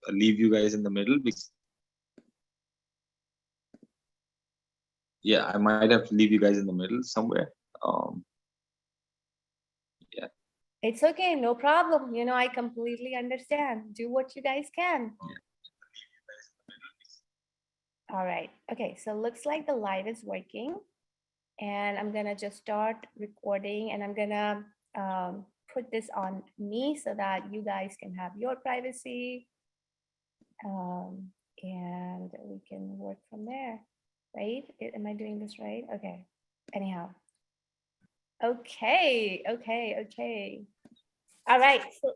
leave you guys in the middle because yeah, I might have to leave you guys in the middle somewhere. Yeah. It's okay, no problem. You know, I completely understand. Do what you guys can. All right. Okay, so looks like the live is working. And I'm gonna just start recording and I'm gonna put this on me so that you guys can have your privacy. And we can work from there, right? Am I doing this right? Okay. Anyhow. Okay. All right. So,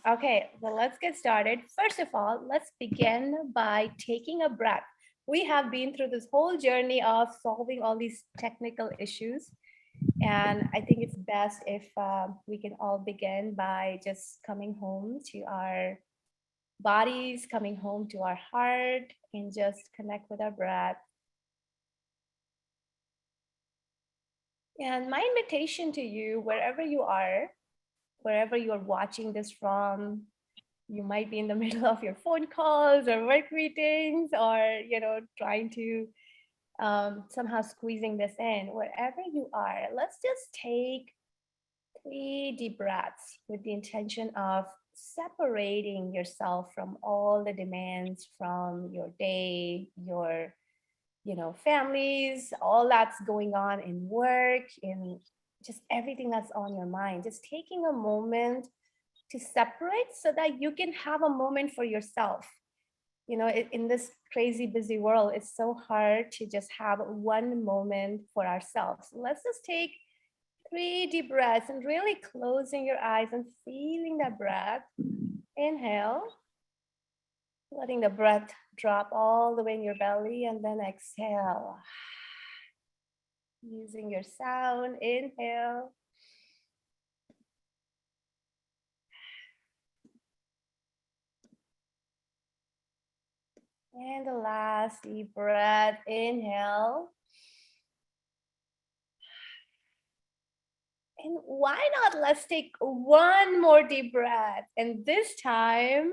okay, well, let's get started. First of all, let's begin by taking a breath. We have been through this whole journey of solving all these technical issues. And I think it's best if we can all begin by just coming home to our bodies, coming home to our heart, and just connect with our breath. And my invitation to you, wherever you're watching this from, you might be in the middle of your phone calls or work meetings, or trying to somehow squeezing this in. Wherever you are, let's just take 3 deep breaths with the intention of separating yourself from all the demands from your day, your families, all that's going on in work, in just everything that's on your mind. Just taking a moment to separate so that you can have a moment for yourself. In this crazy busy world, it's so hard to just have one moment for ourselves. Let's just take 3 deep breaths and really closing your eyes and feeling that breath. Inhale, letting the breath drop all the way in your belly, and then exhale. Using your sound, inhale. And the last deep breath, inhale. And why not, let's take one more deep breath. And this time,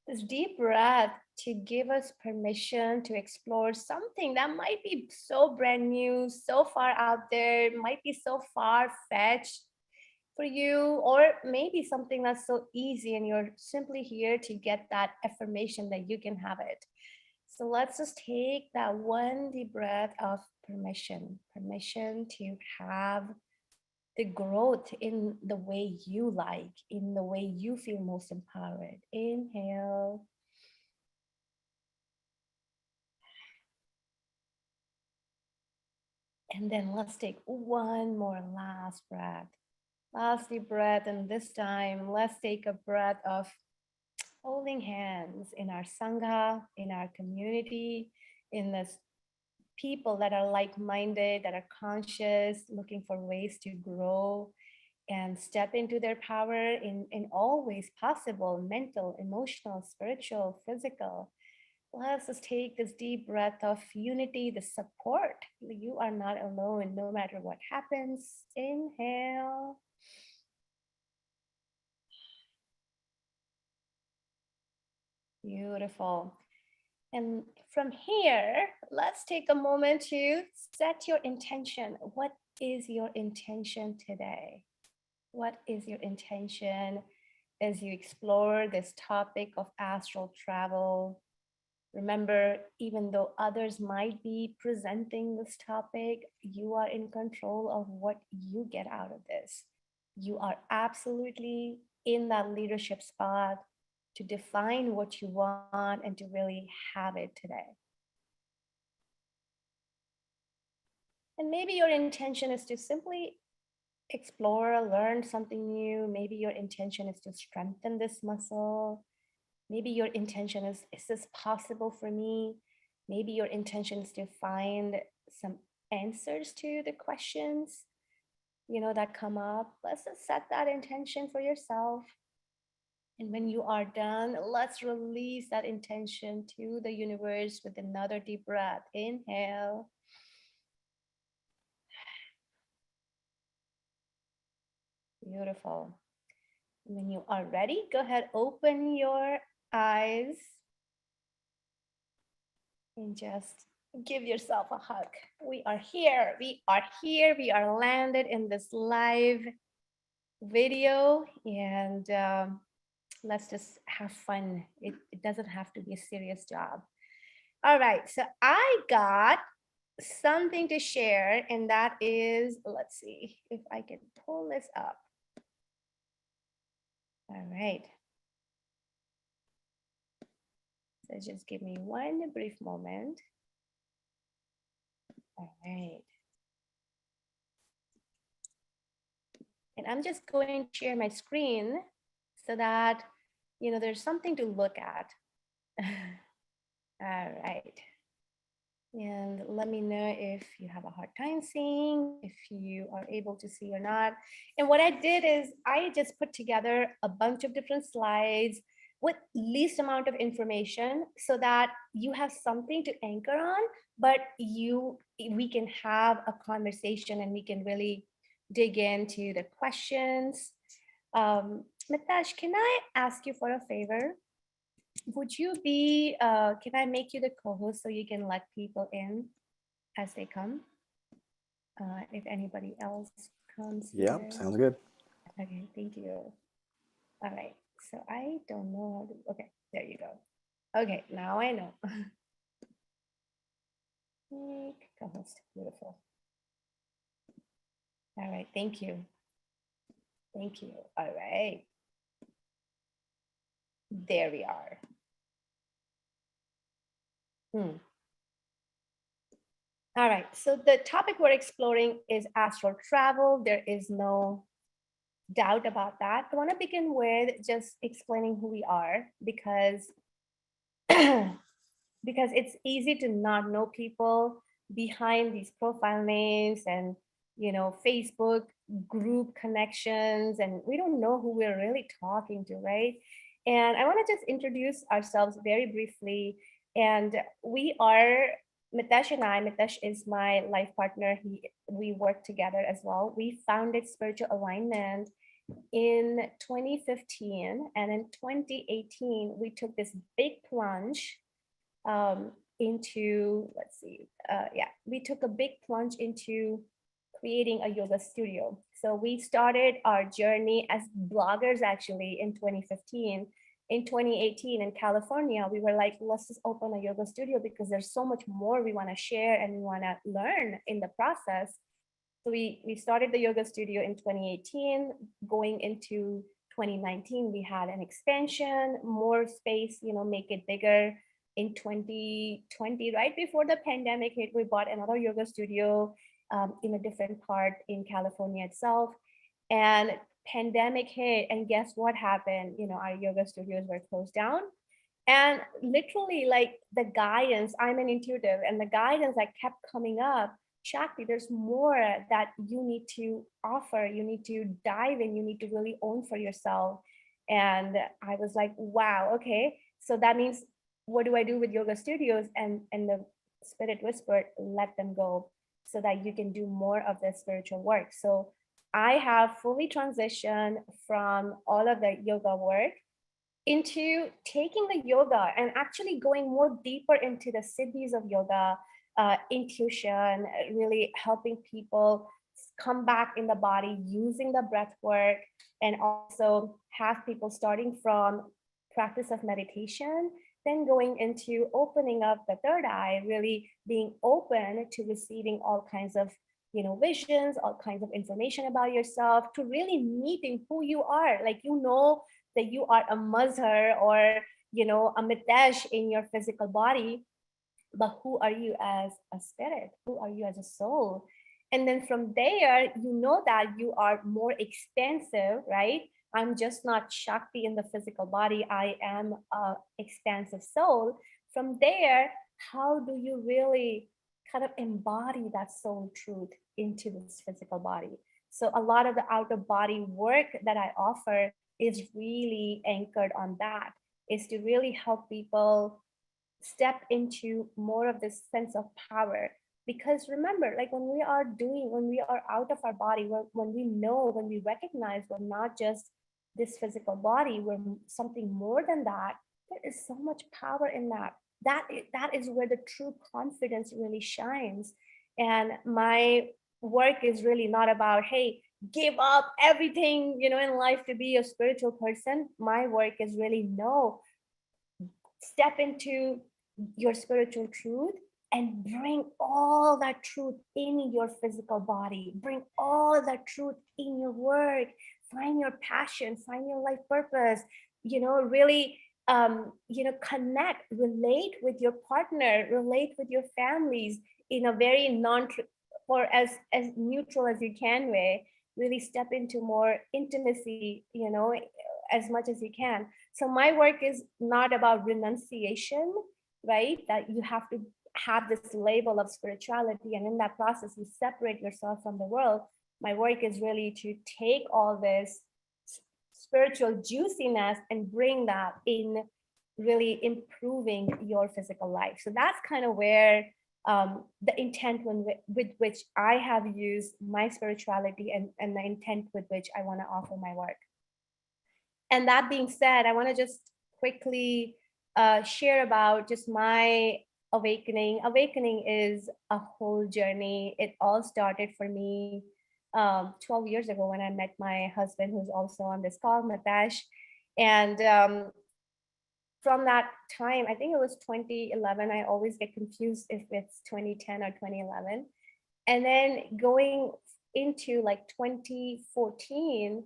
this deep breath to give us permission to explore something that might be so brand new, so far out there, might be so far-fetched for you, or maybe something that's so easy and you're simply here to get that affirmation that you can have it. So let's just take that one deep breath of permission to have the growth in the way you like, in the way you feel most empowered. Inhale. And then let's take one more last breath. Last deep breath. And this time, let's take a breath of holding hands in our Sangha, in our community, in the people that are like-minded, that are conscious, looking for ways to grow and step into their power in all ways possible: mental, emotional, spiritual, physical. Let's just take this deep breath of unity, the support. You are not alone no matter what happens. Inhale. Beautiful. And from here, let's take a moment to set your intention. What is your intention today? What is your intention as you explore this topic of astral travel? Remember, even though others might be presenting this topic, you are in control of what you get out of this. You are absolutely in that leadership spot to define what you want and to really have it today. And maybe your intention is to simply explore, learn something new. Maybe your intention is to strengthen this muscle. Maybe your intention is this possible for me? Maybe your intention is to find some answers to the questions, that come up. Let's just set that intention for yourself. And when you are done, let's release that intention to the universe with another deep breath. Inhale. Beautiful. When you are ready, go ahead, open your eyes and just give yourself a hug. We are here. We are here. We are landed in this live video, and let's just have fun. It doesn't have to be a serious job. All right. So I got something to share, and that is, let's see if I can pull this up. All right. So just give me one brief moment. All right. And I'm just going to share my screen so that, there's something to look at. All right. And let me know if you have a hard time seeing, if you are able to see or not. And what I did is I just put together a bunch of different slides with least amount of information so that you have something to anchor on, but we can have a conversation and we can really dig into the questions. Mitesh, can I ask you for a favor? Would you be, can I make you the co-host so you can let people in as they come? If anybody else comes Yeah, here. sounds good. Okay, thank you. All right, so I don't know how to, okay, there you go. Okay, now I know. Make co-host, beautiful. All right, thank you. Thank you, all right. There we are. All right, so the topic we're exploring is astral travel. There is no doubt about that. I want to begin with just explaining who we are because because it's easy to not know people behind these profile names and Facebook group connections, and we don't know who we're really talking to, right? And I want to just introduce ourselves very briefly. And we are Mitesh and I. Mitesh is my life partner. We work together as well. We founded Spiritual Alignment in 2015, and in 2018 we took this big plunge into, let's see, we took a big plunge into creating a yoga studio. So we started our journey as bloggers actually in 2015. In 2018 in California, we were like, let's just open a yoga studio because there's so much more we want to share and we want to learn in the process. So we started the yoga studio in 2018. Going into 2019, we had an expansion, more space, make it bigger. In 2020, right before the pandemic hit, we bought another yoga studio in a different part in California itself. And pandemic hit, and guess what happened? Our yoga studios were closed down. And literally, like the guidance, I'm an intuitive, and the guidance that kept coming up, Shakti, there's more that you need to offer. You need to dive in. You need to really own for yourself. And I was like, wow, okay. So that means, what do I do with yoga studios? And the spirit whispered, let them go so that you can do more of the spiritual work. So I have fully transitioned from all of the yoga work into taking the yoga and actually going more deeper into the siddhis of yoga, intuition, really helping people come back in the body using the breath work, and also have people starting from practice of meditation, then going into opening up the third eye, really being open to receiving all kinds of visions, all kinds of information about yourself, to really meeting who you are. Like, that you are a Mazhar or a Mitesh in your physical body, but who are you as a spirit? Who are you as a soul? And then from there, that you are more expansive, right? I'm just not Shakti in the physical body. I am a expansive soul. From there, how do you really kind of embody that soul truth into this physical body? So a lot of the outer body work that I offer is really anchored on that, is to really help people step into more of this sense of power. Because remember, like when we are out of our body, when we know, when we recognize we're not just this physical body, we're something more than that. There is so much power in that. That is where the true confidence really shines. And my work is really not about, hey, give up everything, in life to be a spiritual person. My work is really, no, step into your spiritual truth and bring all that truth in your physical body, bring all that truth in your work, find your passion, find your life purpose, really, connect, relate with your partner, relate with your families in a very or as neutral as you can way. Really step into more intimacy, as much as you can. So my work is not about renunciation, right? That you have to have this label of spirituality, and in that process you separate yourself from the world. My work is really to take all this spiritual juiciness and bring that in, really improving your physical life. So that's kind of where the intent with which I have used my spirituality, and the intent with which I want to offer my work. And that being said, I want to just quickly share about just my awakening. Awakening is a whole journey. It all started for me 12 years ago when I met my husband, who's also on this call, Mitesh. And from that time, I think it was 2011. I always get confused if it's 2010 or 2011. And then going into like 2014,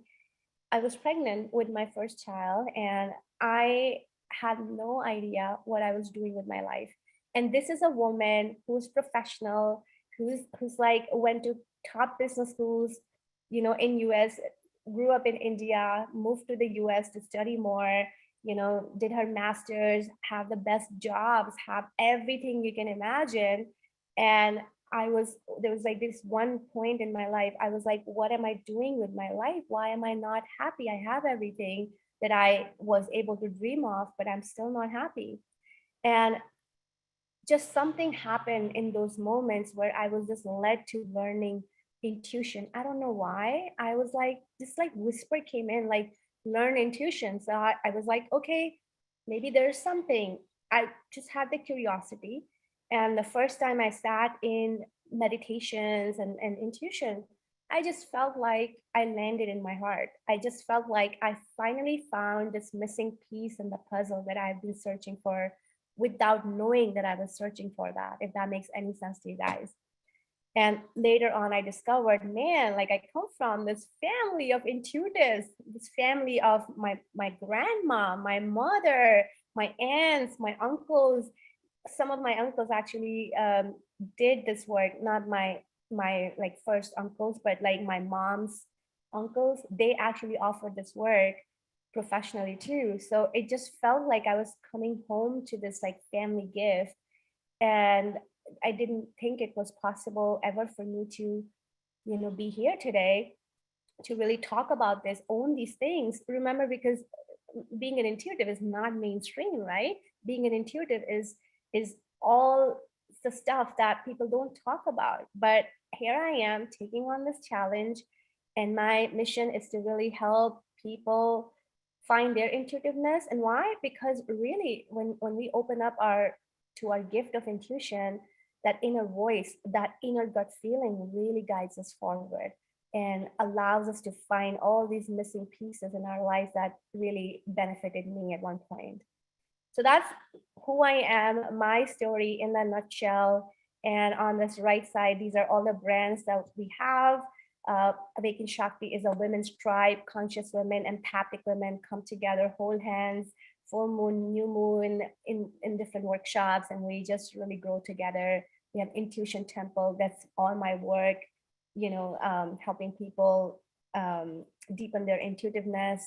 I was pregnant with my first child, and I had no idea what I was doing with my life. And this is a woman who's professional, who's like went to top business schools, in US, grew up in India, moved to the US to study more, did her master's, have the best jobs, have everything you can imagine. And there was like this one point in my life, I was like, what am I doing with my life? Why am I not happy? I have everything that I was able to dream of, but I'm still not happy. And just something happened in those moments where I was just led to learning intuition. I don't know why. I was like, this like whisper came in, like, learn intuition. So I was like, okay, maybe there's something. I just had the curiosity. And the first time I sat in meditations and intuition, I just felt like I landed in my heart. I just felt like I finally found this missing piece in the puzzle that I've been searching for without knowing that I was searching for that, if that makes any sense to you guys. And later on, I discovered, man, like I come from this family of intuitives, this family of my grandma, my mother, my aunts, my uncles. Some of my uncles actually did this work, not my like first uncles, but like my mom's uncles. They actually offered this work professionally too. So it just felt like I was coming home to this like family gift. And I didn't think it was possible ever for me to, be here today to really talk about this, own these things. Remember, because being an intuitive is not mainstream, right? Being an intuitive is all the stuff that people don't talk about. But here I am taking on this challenge, and my mission is to really help people find their intuitiveness. And why? Because really, when we open up our gift of intuition, that inner voice, that inner gut feeling really guides us forward and allows us to find all these missing pieces in our lives that really benefited me at one point. So that's who I am, my story in a nutshell. And on this right side, these are all the brands that we have. Awaken Shakti is a women's tribe. Conscious women, empathic women come together, hold hands, full moon, new moon, in different workshops, and we just really grow together. We have Intuition Temple, that's all my work, helping people deepen their intuitiveness.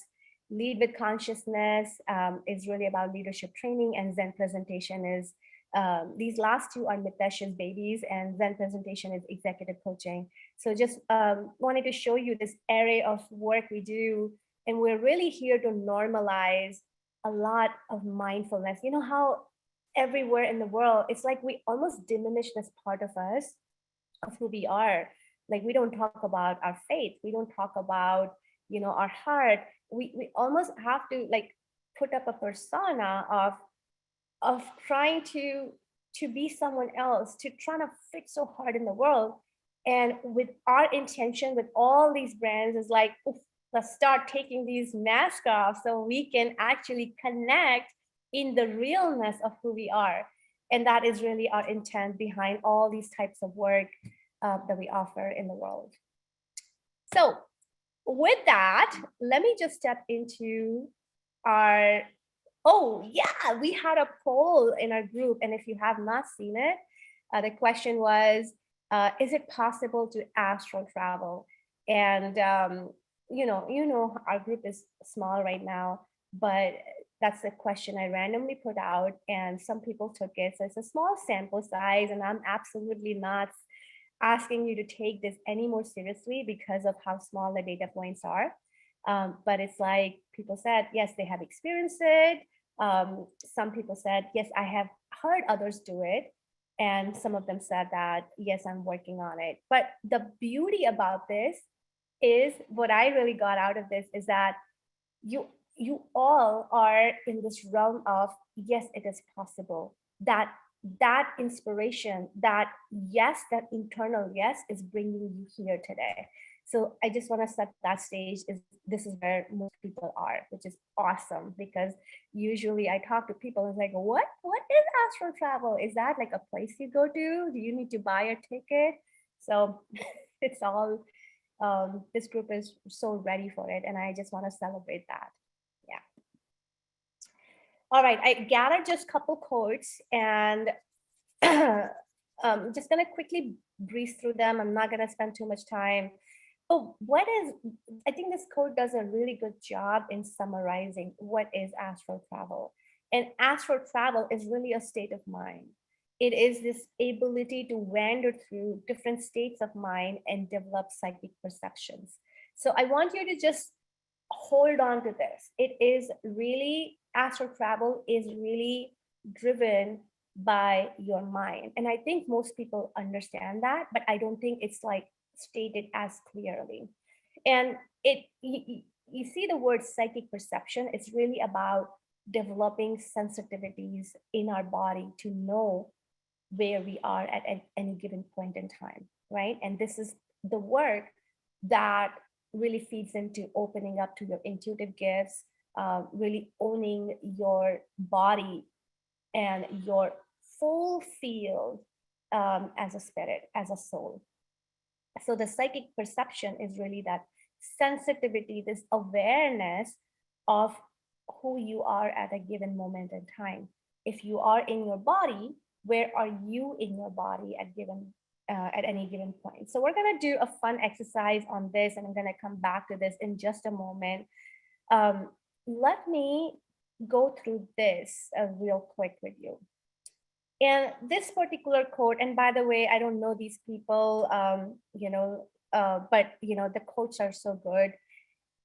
Lead with Consciousness is really about leadership training, and Zen Presentation is, these last two are Mitesh's babies, and Zen Presentation is executive coaching. So just wanted to show you this array of work we do, and we're really here to normalize a lot of mindfulness. You know how everywhere in the world, it's like we almost diminish this part of us, of who we are. Like we don't talk about our faith, we don't talk about, our heart. we almost have to like put up a persona of trying to be someone else, to trying to fit so hard in the world. And with our intention with all these brands is like, oof, let's start taking these masks off so we can actually connect in the realness of who we are. And that is really our intent behind all these types of work that we offer in the world. So with that, let me just step into our, oh yeah, we had a poll in our group. And if you have not seen it, the question was, is it possible to astral travel? And our group is small right now, but that's the question I randomly put out, and some people took it. So it's a small sample size, and I'm absolutely not asking you to take this any more seriously because of how small the data points are. But it's like people said, yes, they have experienced it. Some people said, yes, I have heard others do it. And some of them said that, yes, I'm working on it. But the beauty about this is, what I really got out of this is that you all are in this realm of, yes, it is possible. That inspiration, that yes, that internal yes is bringing you here today. So I just want to set that stage. Is this is where most people are, which is awesome, because usually I talk to people and it's like, what is astral travel? Is that like a place you go to? Do you need to buy a ticket? So it's all this group is so ready for it, and I just want to celebrate that. Yeah. All right, I gathered just a couple quotes, and just gonna quickly breeze through them. I'm not gonna spend too much time. Oh, I think this quote does a really good job in summarizing what is astral travel. And astral travel is really a state of mind. It is this ability to wander through different states of mind and develop psychic perceptions. So I want you to just hold on to this. It is really, astral travel is really driven by your mind. And I think most people understand that, but I don't think it's like stated as clearly. And you see the word psychic perception, it's really about developing sensitivities in our body to know where we are at any given point in time, right? And this is the work that really feeds into opening up to your intuitive gifts, really owning your body and your full field as a spirit, as a soul. So the psychic perception is really that sensitivity, this awareness of who you are at a given moment in time. If you are in your body, where are you in your body at any given point? So we're gonna do a fun exercise on this, and I'm gonna come back to this in just a moment. Let me go through this real quick with you. And this particular quote, and by the way, I don't know these people, but the quotes are so good.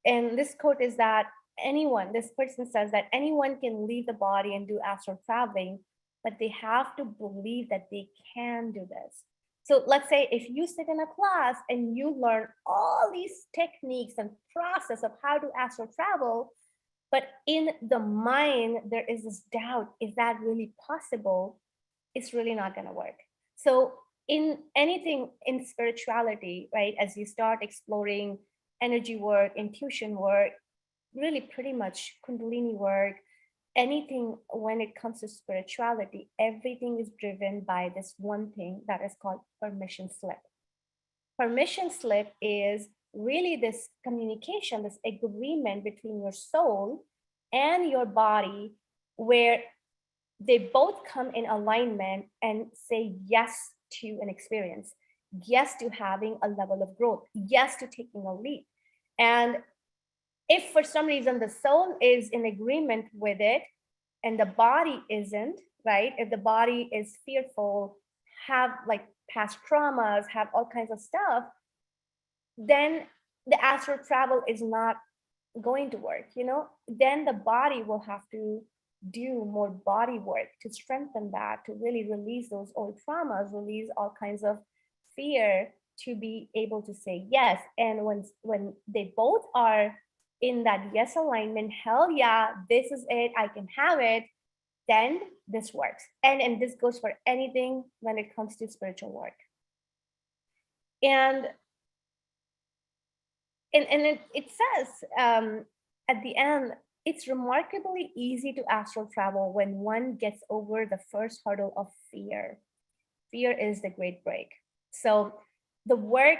And this quote is that this person says that anyone can leave the body and do astral traveling, but they have to believe that they can do this. So let's say if you sit in a class and you learn all these techniques and process of how to astral travel, but in the mind, there is this doubt, is that really possible? It's really not going to work. So in anything in spirituality, right, as you start exploring energy work, intuition work, really pretty much Kundalini work, anything when it comes to spirituality, everything is driven by this one thing that is called permission slip. Permission slip is really this communication, this agreement between your soul and your body, where they both come in alignment and say yes to an experience, yes to having a level of growth, yes to taking a leap. And if for some reason the soul is in agreement with it and the body isn't, right? If the body is fearful, have like past traumas, have all kinds of stuff, then the astral travel is not going to work, then the body will have to do more body work to strengthen that, to really release those old traumas, release all kinds of fear, to be able to say yes. And when they both are in that yes alignment, hell yeah, this is it, I can have it, then this works. And this goes for anything when it comes to spiritual work. And it says at the end, it's remarkably easy to astral travel when one gets over the first hurdle of fear. Fear is the great break. So the work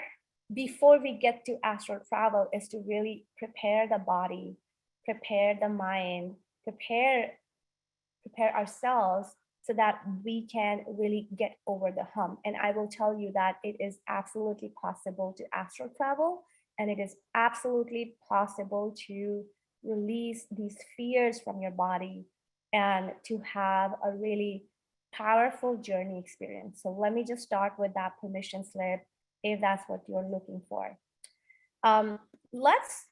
before we get to astral travel is to really prepare the body, prepare the mind, prepare ourselves so that we can really get over the hump. And I will tell you that it is absolutely possible to astral travel, and it is absolutely possible to release these fears from your body and to have a really powerful journey experience. So let me just start with that permission slip if that's what you're looking for. Let's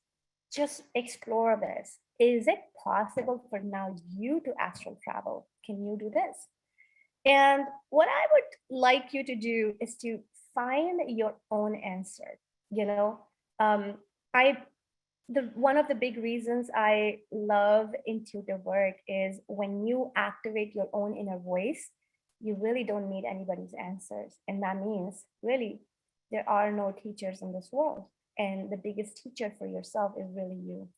just explore this. Is it possible for now you to astral travel? Can you do this? And what I would like you to do is to find your own answer. You know, um, I one of the big reasons I love intuitive work is when you activate your own inner voice, you really don't need anybody's answers. And that means really there are no teachers in this world. And the biggest teacher for yourself is really you.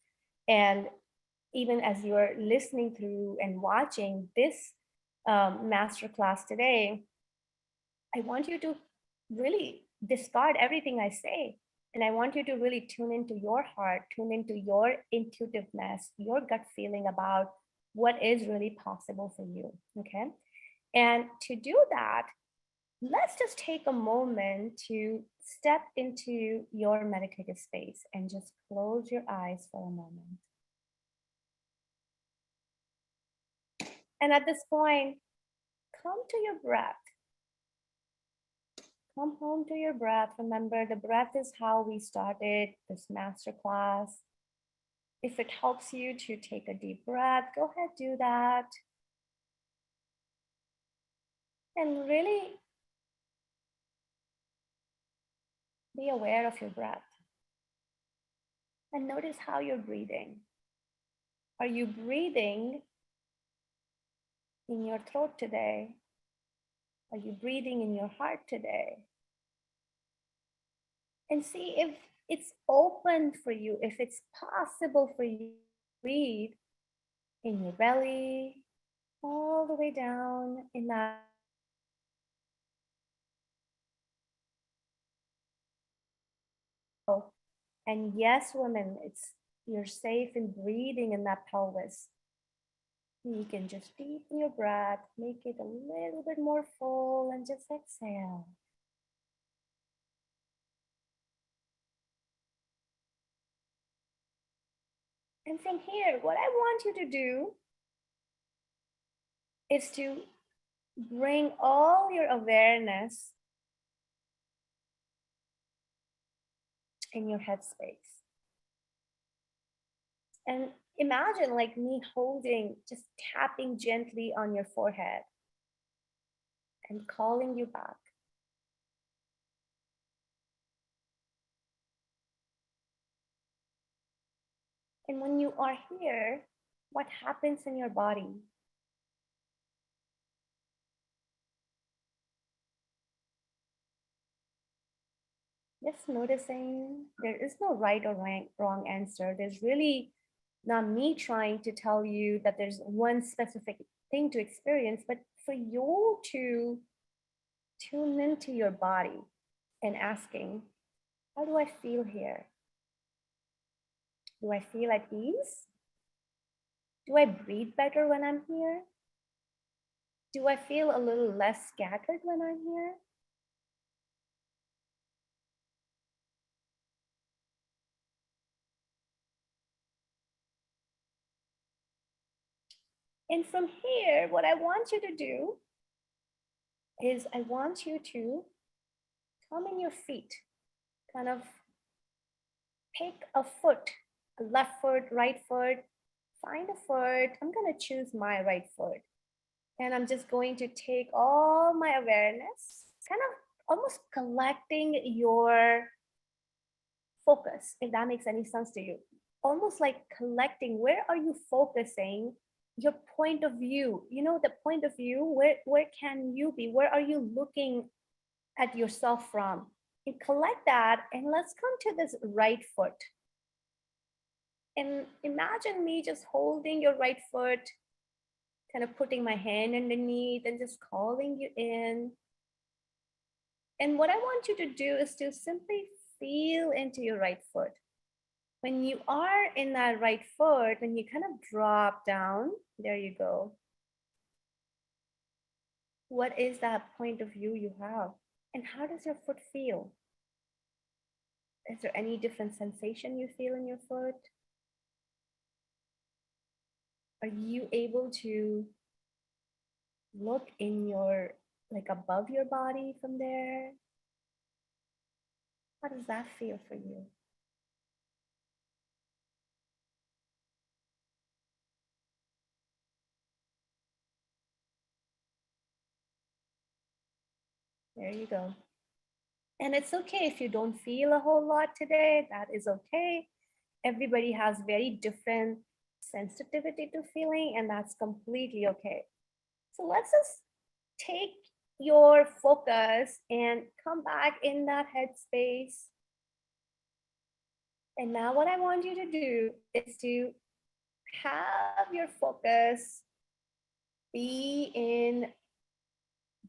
And even as you're listening through and watching this masterclass today, I want you to really discard everything I say. And I want you to really tune into your heart, tune into your intuitiveness, your gut feeling about what is really possible for you. Okay. And to do that, let's just take a moment to step into your meditative space and just close your eyes for a moment. And at this point, come to your breath. Come home to your breath. Remember, the breath is how we started this masterclass. If it helps you to take a deep breath, go ahead, do that. And really be aware of your breath. And notice how you're breathing. Are you breathing in your throat today? Are you breathing in your heart today? And see if it's open for you, if it's possible for you to breathe in your belly, all the way down in that. And yes, women, you're safe in breathing in that pelvis. You can just deepen your breath, make it a little bit more full, and just exhale. And from here, what I want you to do is to bring all your awareness in your headspace. And imagine like me holding, just tapping gently on your forehead and calling you back. And when you are here, what happens in your body? Just noticing there is no right or wrong answer. There's really not me trying to tell you that there's one specific thing to experience, but for you to tune into your body and asking, how do I feel here? Do I feel at ease? Do I breathe better when I'm here? Do I feel a little less scattered when I'm here? And from here, what I want you to do is I want you to come in your feet, kind of pick a foot, a left foot, right foot, find a foot. I'm going to choose my right foot. And I'm just going to take all my awareness, kind of almost collecting your focus, if that makes any sense to you. almost like collecting, where are you focusing your point of view, the point of view, where can you be, where are you looking at yourself from, and collect that. And let's come to this right foot, and imagine me just holding your right foot, kind of putting my hand underneath and just calling you in. And what I want you to do is to simply feel into your right foot. When you are in that right foot, when you kind of drop down, there you go. What is that point of view you have? And how does your foot feel? Is there any different sensation you feel in your foot? Are you able to look in your, like above your body from there? How does that feel for you? There you go. And it's okay if you don't feel a whole lot today, that is okay. Everybody has very different sensitivity to feeling, and that's completely okay. So let's just take your focus and come back in that headspace. And now what I want you to do is to have your focus be in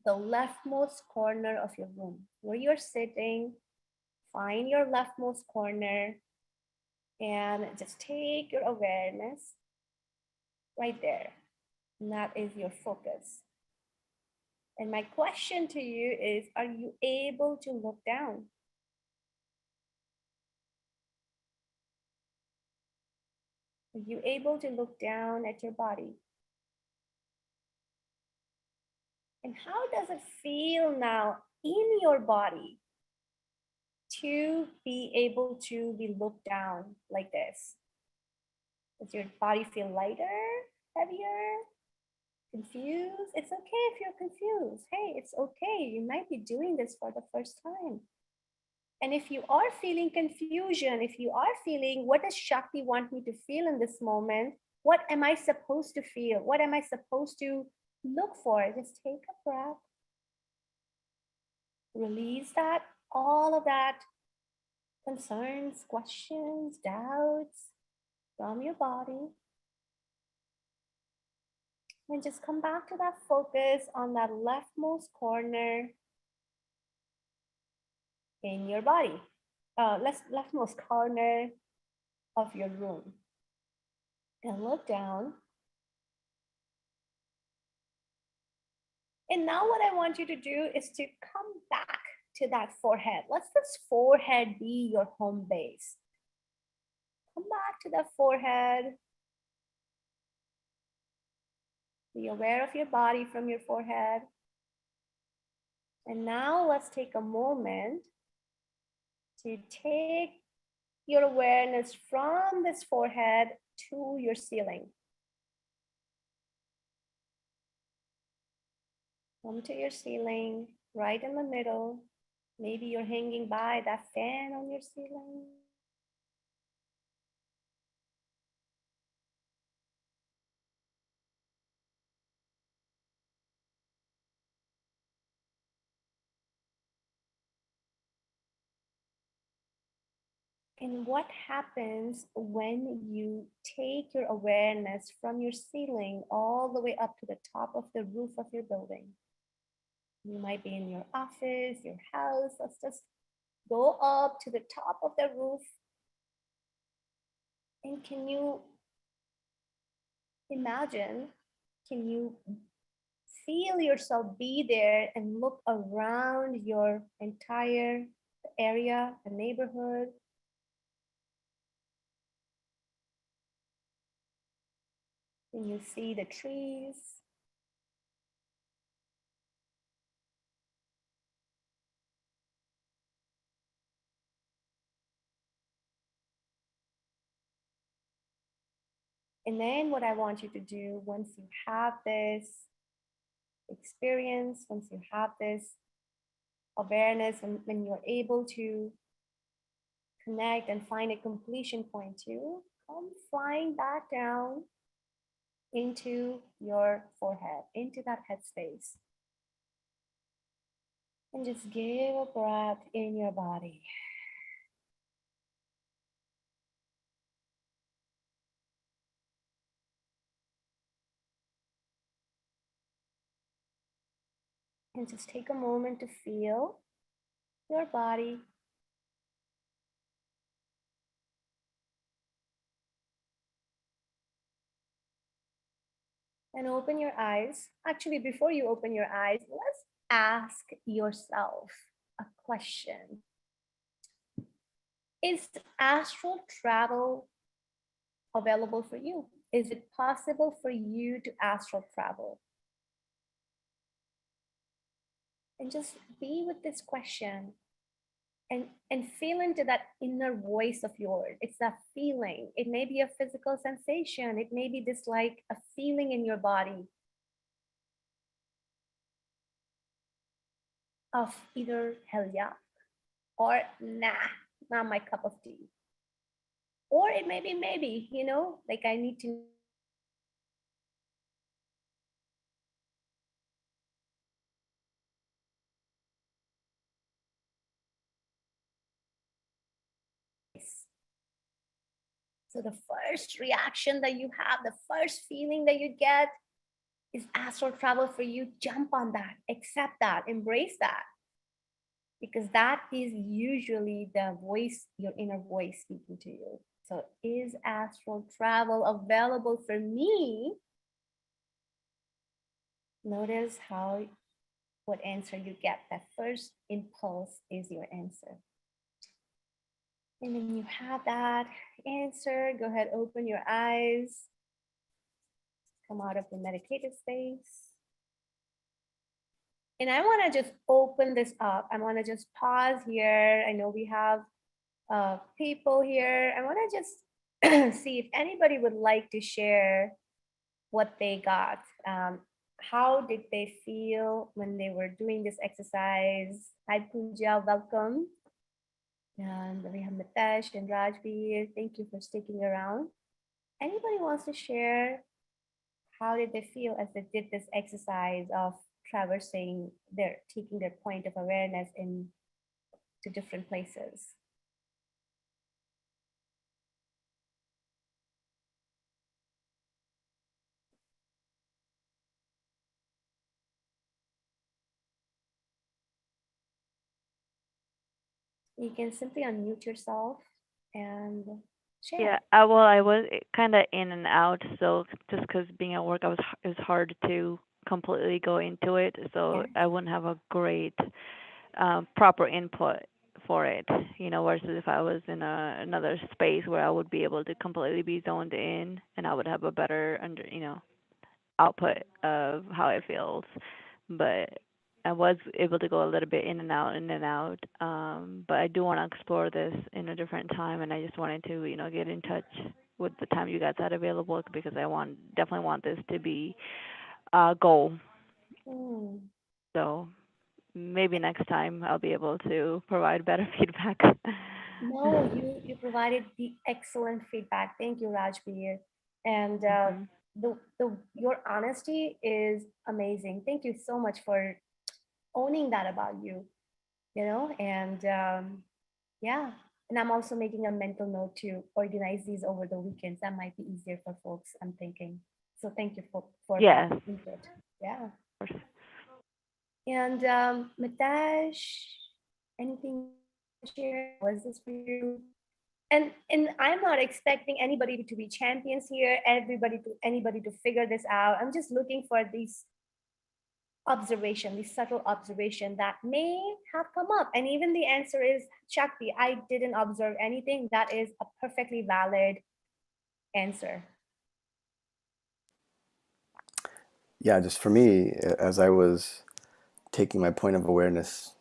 the leftmost corner of your room. Where you're sitting, find your leftmost corner and just take your awareness right there. And that is your focus. And my question to you is, are you able to look down? Are you able to look down at your body? And how does it feel now in your body to be able to be looked down like this? Does your body feel lighter, heavier, confused? It's okay if you're confused. Hey, it's okay. You might be doing this for the first time. And if you are feeling confusion, if you are feeling, what does Shakti want me to feel in this moment? What am I supposed to feel? What am I supposed to look for? Just take a breath. Release that, all of that concerns, questions, doubts from your body. And just come back to that focus on that leftmost corner in your body, leftmost corner of your room. And look down. And now what I want you to do is to come back to that forehead. Let this forehead be your home base. Come back to that forehead. Be aware of your body from your forehead. And now let's take a moment to take your awareness from this forehead to your ceiling. Come to your ceiling, right in the middle. Maybe you're hanging by that fan on your ceiling. And what happens when you take your awareness from your ceiling all the way up to the top of the roof of your building? You might be in your office, your house. Let's just go up to the top of the roof. And can you imagine, can you feel yourself be there and look around your entire area, the neighborhood? Can you see the trees? And then what I want you to do once you have this experience, once you have this awareness, and when you're able to connect and find a completion point too, come flying back down into your forehead, into that headspace. And just give a breath in your body. And just take a moment to feel your body. And open your eyes. Actually, before you open your eyes, let's ask yourself a question. Is astral travel available for you? Is it possible for you to astral travel? And just be with this question and feel into that inner voice of yours. It's that feeling. It may be a physical sensation. It may be this like a feeling in your body of either hell yeah or nah, not my cup of tea. Or it may be maybe, like I need to So the first reaction that you have, the first feeling that you get is astral travel for you. Jump on that, accept that, embrace that. Because that is usually the voice, your inner voice speaking to you. So is astral travel available for me? Notice what answer you get. That first impulse is your answer. And when you have that answer, go ahead, open your eyes. Come out of the meditative space. And I want to just open this up. I want to just pause here. I know we have people here. I want to just see if anybody would like to share what they got. How did they feel when they were doing this exercise? Hi, Pooja, welcome. And we have Mitesh and Rajbir. Thank you for sticking around. Anybody wants to share how did they feel as they did this exercise of taking their point of awareness in to different places? You can simply unmute yourself and Yeah, share. I was kind of in and out, so just because being at work, it was hard to completely go into it, so Yeah. I wouldn't have a great proper input for it. Whereas if I was in another space where I would be able to completely be zoned in, and I would have a better output of how it feels. But I was able to go a little bit in and out, in and out. But I do want to explore this in a different time, and I just wanted to, get in touch with the time you guys had available because definitely want this to be a goal. Hmm. So maybe next time I'll be able to provide better feedback. No, you provided the excellent feedback. Thank you, Rajbir. And Mhm. the your honesty is amazing. Thank you so much for owning that about you. And yeah. And I'm also making a mental note to organize these over the weekends. That might be easier for folks, I'm thinking. So thank you for that Yes, of input. Yeah. course. And Mitesh, anything to share? How was this for you? And I'm not expecting anybody to be champions here, anybody to figure this out. I'm just looking for these subtle observation that may have come up. And even the answer is, Shakti, I didn't observe anything. That is a perfectly valid answer. Yeah, just for me, as I was taking my point of awareness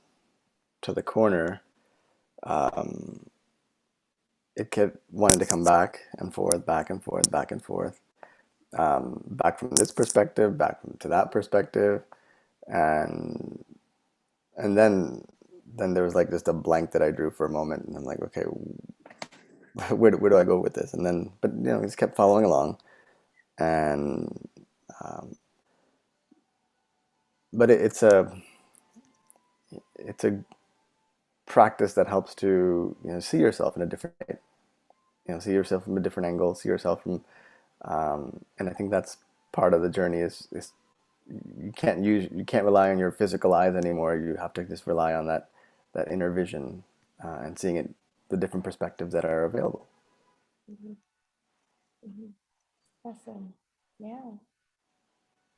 to the corner, um, it kept wanting to come back and forth, back and forth, back and forth, back from this perspective, to that perspective, and and then there was like just a blank that I drew for a moment, and I'm like, okay, where do I go with this? And then, but just kept following along, and um, but it's a practice that helps to see yourself in a different light, see yourself from a different angle, see yourself from, and I think that's part of the journey is you can't rely on your physical eyes anymore. You have to just rely on that inner vision, and seeing it, the different perspectives that are available. Mhm. Mhm. Awesome. Yeah.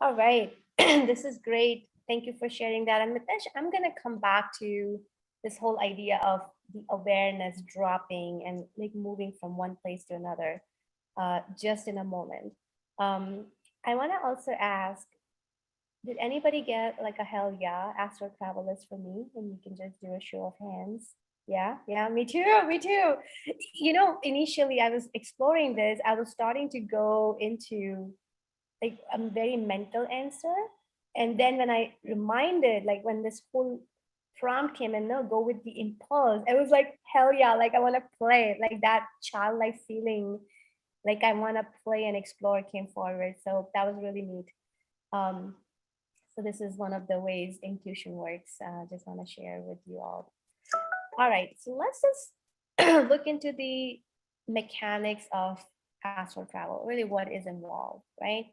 All right. This is great. Thank you for sharing that. And Mitesh, I'm going to come back to this whole idea of the awareness dropping and like moving from one place to another, just in a moment. Um, I want to also ask, did anybody get like a hell yeah, astral travel is for me? And you can just do a show of hands. Yeah, yeah, me too, me too. Initially I was exploring this, I was starting to go into like a very mental answer. And then when I reminded, like when this whole prompt came in, no, go with the impulse, I was like, hell yeah, like I want to play, like that childlike feeling, like I want to play and explore came forward. So that was really neat. Um, so this is one of the ways intuition works. Just want to share with you all. All right, so let's just look into the mechanics of astral travel, really what is involved, right?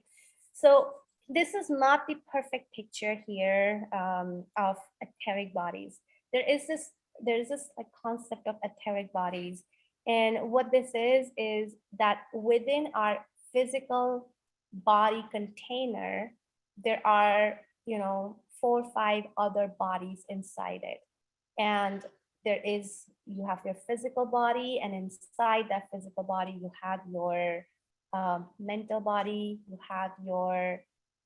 So this is not the perfect picture here of etheric bodies. There is this like concept of etheric bodies, and what this is that within our physical body container, there are 4 or 5 other bodies inside it, and you have your physical body, and inside that physical body you have your mental body, you have your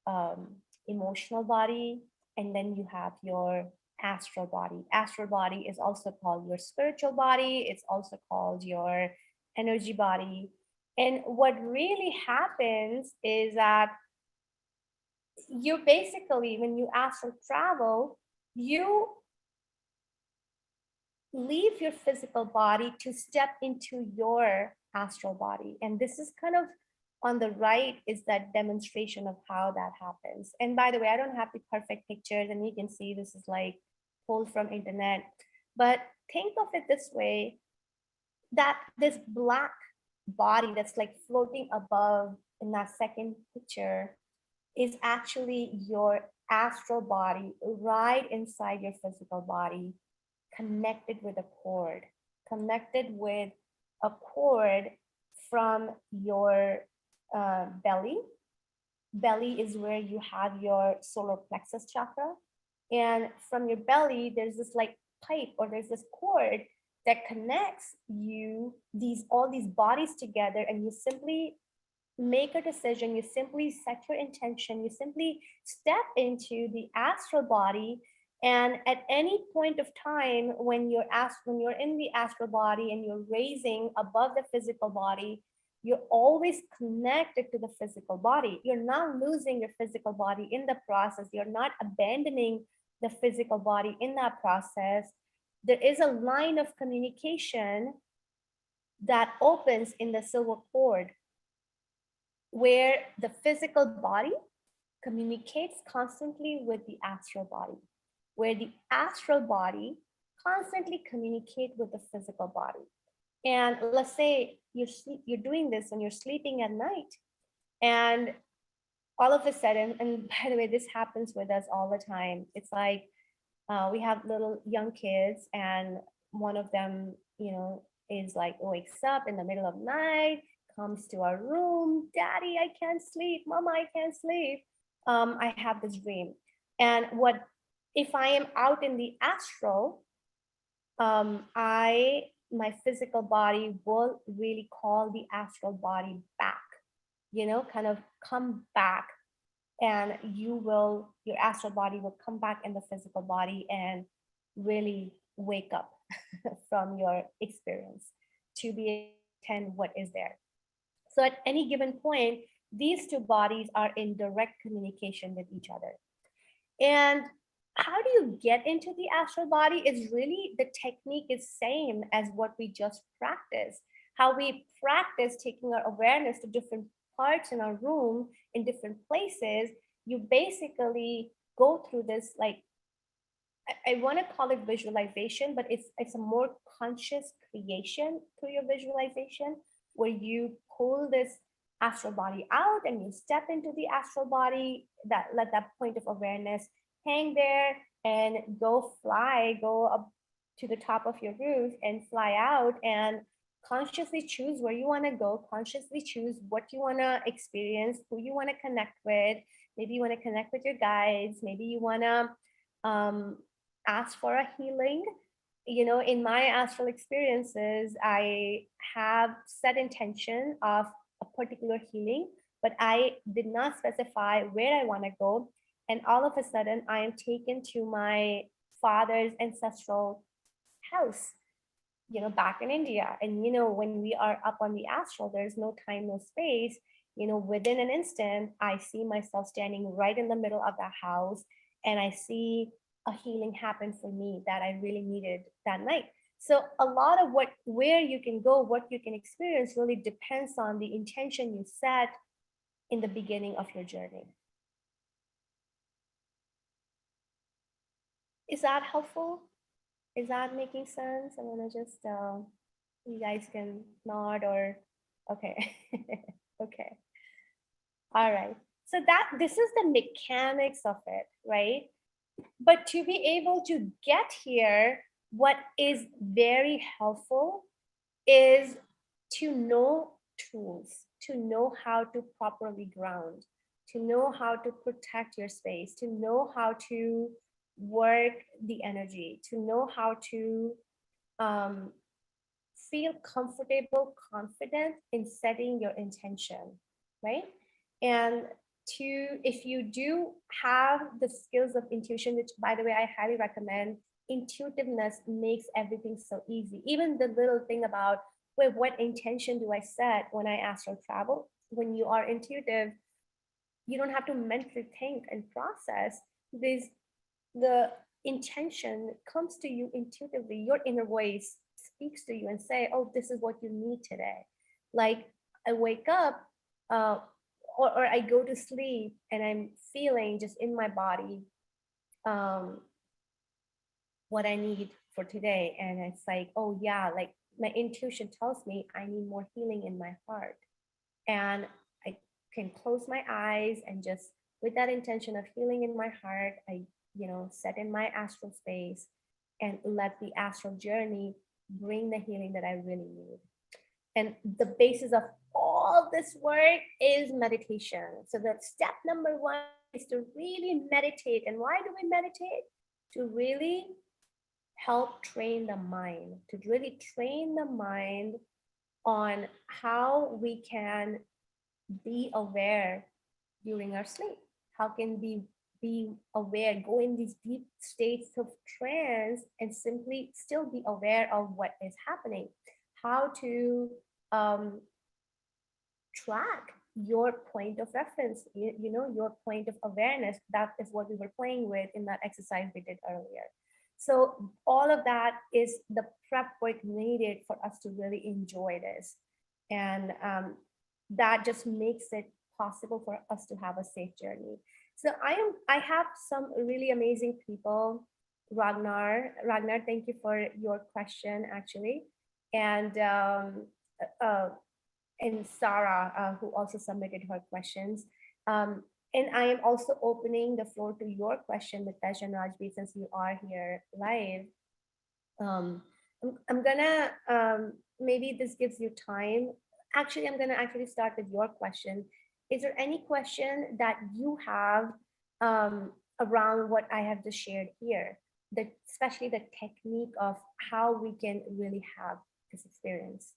um, emotional body, and then you have your astral body. Astral body is also called your spiritual body, it's also called your energy body. And what really happens is that you basically, when you astral travel, you leave your physical body to step into your astral body. And this is kind of on the right is that demonstration of how that happens. And by the way, I don't have the perfect pictures, and you can see this is like pulled from internet. But think of it this way, that this black body that's like floating above in that second picture is actually your astral body right inside your physical body, connected with a cord, connected with a cord from your belly. Belly is where you have your solar plexus chakra. And from your belly, there's this like pipe, or there's this cord that connects all these bodies together, and you simply make a decision, you simply set your intention, you simply step into the astral body. And at any point of time when you're in the astral body and you're raising above the physical body, you're always connected to the physical body. You're not losing your physical body in the process, you're not abandoning the physical body in that process. There is a line of communication that opens in the silver cord, where the physical body communicates constantly with the astral body, where the astral body constantly communicates with the physical body. And let's say you're doing this and you're sleeping at night, and all of a sudden, and by the way, this happens with us all the time. It's like we have little young kids, and one of them, is like wakes up in the middle of night, comes to our room, daddy, I can't sleep, mama, I can't sleep. I have this dream. And what if I am out in the astral, my physical body will really call the astral body back, kind of come back, and your astral body will come back in the physical body and really wake up from your experience to be able to attend what is there. So at any given point, these two bodies are in direct communication with each other. And how do you get into the astral body is really, the technique is same as what we just practiced. how we practice taking our awareness to different parts in our room, in different places. You basically go through this, like, I want to call it visualization, but it's a more conscious creation through your visualization, where you pull this astral body out and you step into the astral body, that let that point of awareness hang there and go fly, go up to the top of your roof and fly out, and consciously choose where you want to go, consciously choose what you want to experience, who you want to connect with. Maybe you want to connect with your guides, maybe you want to ask for a healing. In my astral experiences, I have set intention of a particular healing, but I did not specify where I want to go. And all of a sudden, I am taken to my father's ancestral house, back in India. And, when we are up on the astral, there's no time, no space. Within an instant, I see myself standing right in the middle of the house, and I see a healing happen for me that I really needed that night. So a lot of where you can go, what you can experience really depends on the intention you set in the beginning of your journey. Is that helpful? Is that making sense? I want to just, you guys can nod or, okay. Okay. All right. So this is the mechanics of it, right? But to be able to get here, what is very helpful is to know tools, to know how to properly ground, to know how to protect your space, to know how to work the energy, to know how to feel comfortable, confident in setting your intention, right? And if you do have the skills of intuition, which by the way, I highly recommend, intuitiveness makes everything so easy. Even the little thing about, wait, what intention do I set when I astral travel? When you are intuitive, you don't have to mentally think and process. The intention comes to you intuitively. Your inner voice speaks to you and say, oh, this is what you need today. Like, I wake up, or I go to sleep and I'm feeling just in my body what I need for today. And it's like, oh yeah, like my intuition tells me I need more healing in my heart. And I can close my eyes and just, with that intention of healing in my heart, I, set in my astral space and let the astral journey bring the healing that I really need. And the basis of all this work is meditation. So the step number one is to really meditate. And why do we meditate? To really help train the mind, to really train the mind on how we can be aware during our sleep. How can we be aware, go in these deep states of trance and simply still be aware of what is happening? How to track your point of reference, your point of awareness. That is what we were playing with in that exercise we did earlier. So all of that is the prep work needed for us to really enjoy this. And that just makes it possible for us to have a safe journey. So I have some really amazing people. Ragnar, thank you for your question, actually. And Sarah, who also submitted her questions. And I am also opening the floor to your question, Mitesh and Rajbi, since you are here live. I'm gonna, maybe this gives you time. Actually, I'm gonna actually start with your question. Is there any question that you have around what I have just shared here? Especially the technique of how we can really have this experience.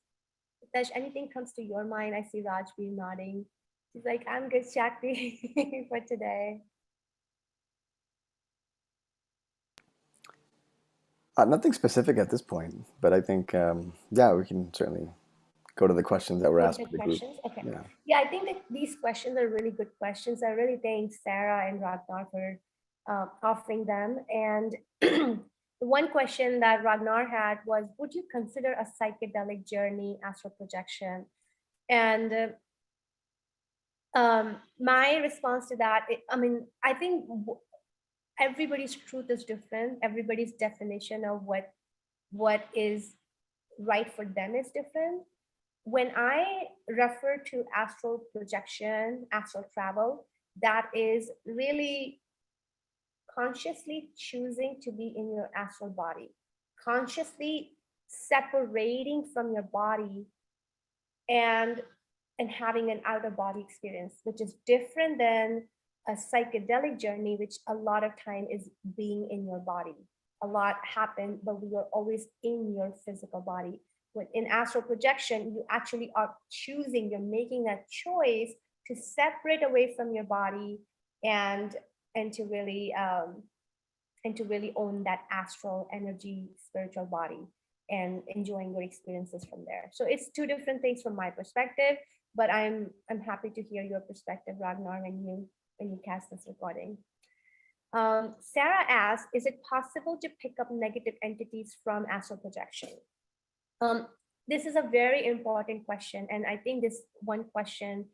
If anything comes to your mind, I see Rajbi nodding. She's like, I'm good, Shakti, for today. Nothing specific at this point, but I think, yeah, we can certainly go to the questions that were asked by the group. Okay. Yeah, I think that these questions are really good questions. I really thank Sarah and Ragnar for offering them. And one question that Ragnar had was, would you consider a psychedelic journey astral projection? And my response to that, I mean, I think everybody's truth is different. Everybody's definition of what is right for them is different. When I refer to astral projection, astral travel, that is really consciously choosing to be in your astral body, consciously separating from your body and having an out of body experience, which is different than a psychedelic journey, which a lot of time is being in your body. A lot happen, but we are always in your physical body. When in astral projection, you actually are choosing, you're making that choice to separate away from your body and and to really um, and to really own that astral energy, spiritual body, and enjoying your experiences from there. So it's two different things from my perspective, but I'm happy to hear your perspective, Ragnar, when you cast this recording. Sarah asks, is it possible to pick up negative entities from astral projection? Um, this is a very important question, and I think this one question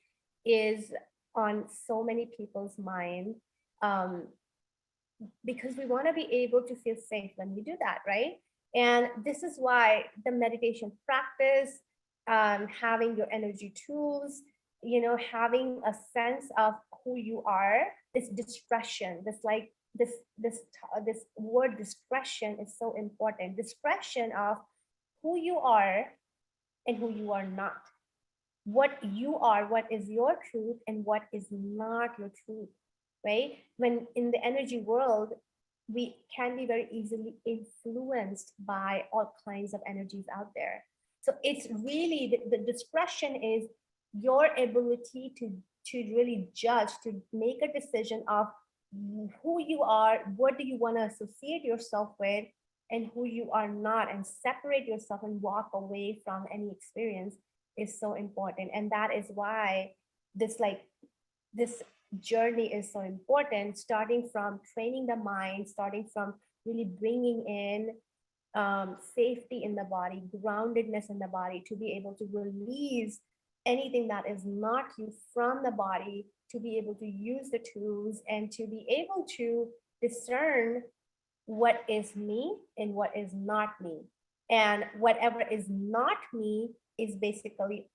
is on so many people's mind. Um, because we want to be able to feel safe when we do that, right? And this is why the meditation practice, having your energy tools, having a sense of who you are, this discretion, this word discretion is so important. Discretion of who you are and who you are not. What you are, what is your truth, and what is not your truth, right? When in the energy world, we can be very easily influenced by all kinds of energies out there. So it's really the discretion is your ability to really judge, to make a decision of who you are, what do you want to associate yourself with, and who you are not, and separate yourself and walk away from any experience is so important. And that is why this journey is so important, starting from training the mind, starting from really bringing in safety in the body, groundedness in the body, to be able to release anything that is not you from the body, to be able to use the tools and to be able to discern what is me and what is not me. And whatever is not me is basically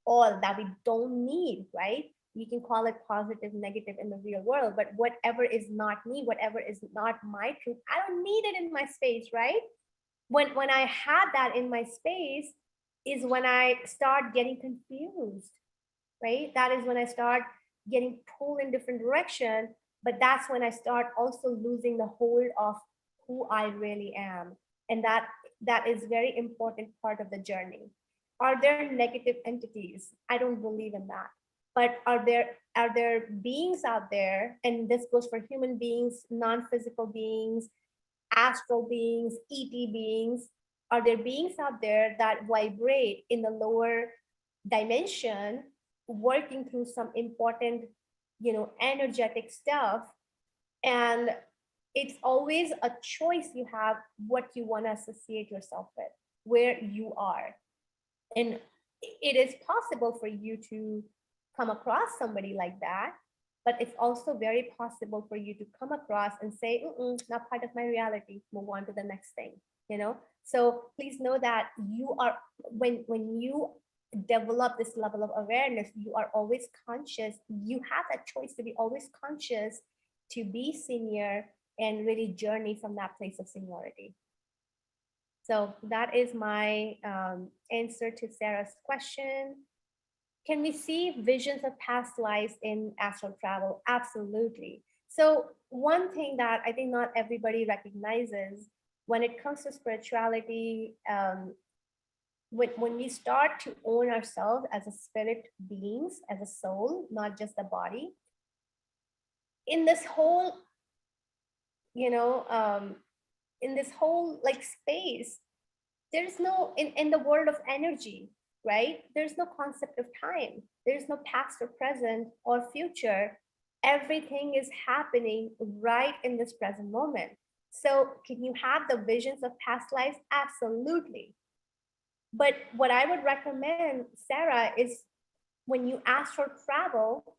all that we don't need, right? You can call it positive, negative in the real world, but whatever is not me, whatever is not my truth, I don't need it in my space, right? When I had that in my space is when I start getting confused, right? That is when I start getting pulled in different direction, but that's when I start also losing the hold of who I really am. And that is very important part of the journey. Are there negative entities? I don't believe in that. But are there beings out there, and this goes for human beings, non-physical beings, astral beings, ET beings? Are there beings out there that vibrate in the lower dimension, working through some important, energetic stuff? And it's always a choice you have what you want to associate yourself with, where you are. And it is possible for you to come across somebody like that, but it's also very possible for you to come across and say, not part of my reality, move on to the next thing, So please know that you are, when you develop this level of awareness, you are always conscious. You have that choice to be always conscious, to be senior and really journey from that place of seniority. So that is my answer to Sarah's question. Can we see visions of past lives in astral travel? Absolutely. So one thing that I think not everybody recognizes when it comes to spirituality, when we start to own ourselves as a spirit beings, as a soul, not just a body, in this whole, in this whole like space, there's no, in the world of energy, right? There's no concept of time. There's no past or present or future. Everything is happening right in this present moment. So can you have the visions of past lives? Absolutely. But what I would recommend, Sarah, is when you ask for travel,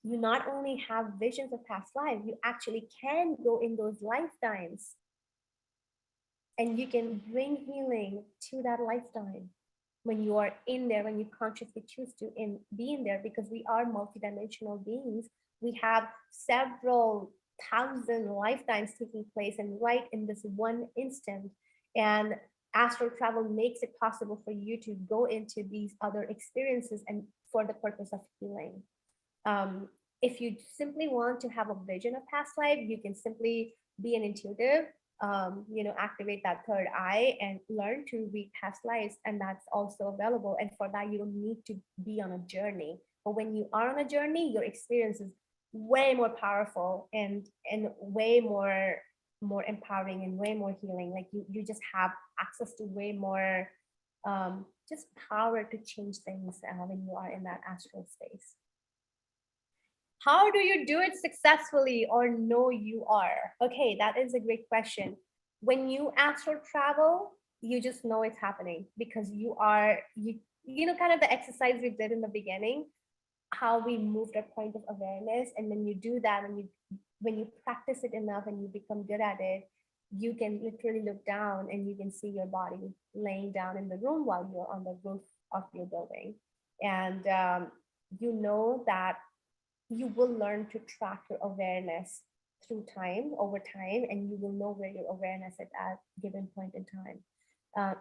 you not only have visions of past lives, you actually can go in those lifetimes and you can bring healing to that lifetime when you are in there, when you consciously choose to be in there, because we are multidimensional beings. We have several thousand lifetimes taking place and right in this one instant. And astral travel makes it possible for you to go into these other experiences and for the purpose of healing. If you simply want to have a vision of past life, you can simply be an intuitive, activate that third eye and learn to read past lives. And that's also available. And for that, you don't need to be on a journey. But when you are on a journey, your experience is way more powerful and way more empowering and way more healing. Like you just have access to way more just power to change things when you are in that astral space. How do you do it successfully or know you are? Okay, that is a great question. When you astral travel, you just know it's happening because you know, kind of the exercise we did in the beginning, how we moved our point of awareness. And when you do that, when you practice it enough and you become good at it, you can literally look down and you can see your body laying down in the room while you're on the roof of your building. And you know that you will learn to track your awareness through time, over time, and you will know where your awareness is at a given point in time.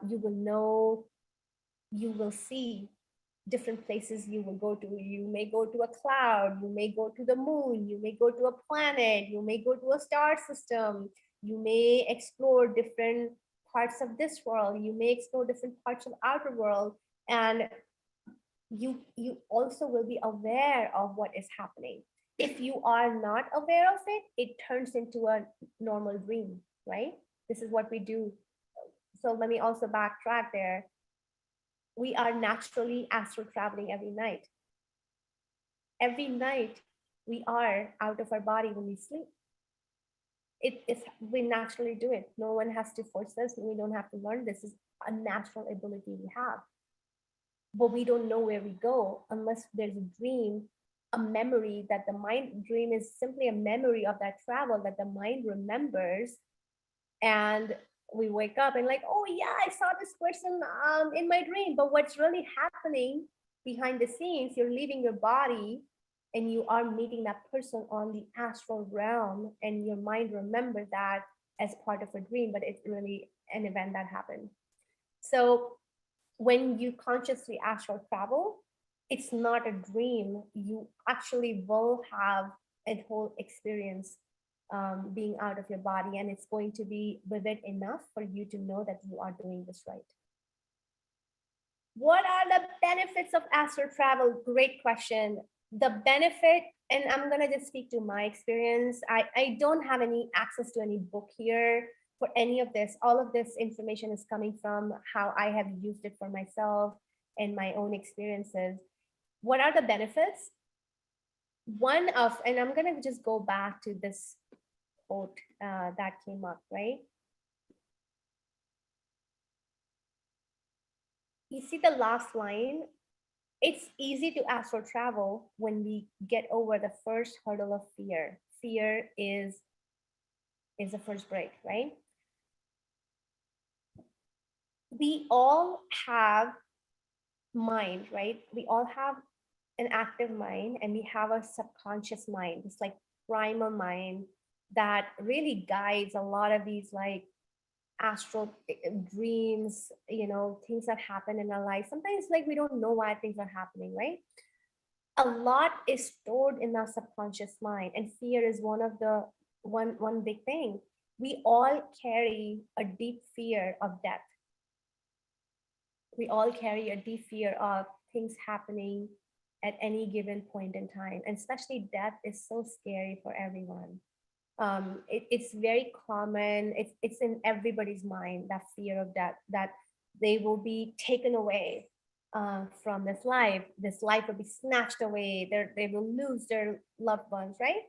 You will know, you will see different places you will go to. You may go to a cloud, you may go to the moon, you may go to a planet, you may go to a star system, you may explore different parts of this world, you may explore different parts of outer world, and you also will be aware of what is happening. If you are not aware of it, it turns into a normal dream, right? This is what we do. So let me also backtrack there. We are naturally astral traveling every night. Every night we are out of our body when we sleep. We naturally do it. No one has to force us. We don't have to learn. This is a natural ability we have. But we don't know where we go unless there's a dream, a memory that the mind. Dream is simply a memory of that travel that the mind remembers. And we wake up and like, oh yeah, I saw this person in my dream. But what's really happening behind the scenes, you're leaving your body and you are meeting that person on the astral realm, and your mind remembered that as part of a dream, but it's really an event that happened. So when you consciously astral travel, it's not a dream. You actually will have a whole experience being out of your body, and it's going to be vivid enough for you to know that you are doing this right. What are the benefits of astral travel? Great question. The benefit, and I'm going to just speak to my experience. I don't have any access to any book here for any of this. All of this information is coming from how I have used it for myself and my own experiences. What are the benefits? One of, and I'm going to just go back to this quote that came up, right? You see the last line? It's easy to astral travel when we get over the first hurdle of fear. Fear is the first break, right? We all have mind, right? We all have an active mind, and we have a subconscious mind. It's like primal mind that really guides a lot of these like astral dreams, things that happen in our life. Sometimes like we don't know why things are happening, right? A lot is stored in our subconscious mind, and fear is one of the one big thing. We all carry a deep fear of death. We all carry a deep fear of things happening at any given point in time, and especially death is so scary for everyone. It's very common. It's in everybody's mind, that fear of death, that they will be taken away from this life. This life will be snatched away. They will lose their loved ones, right?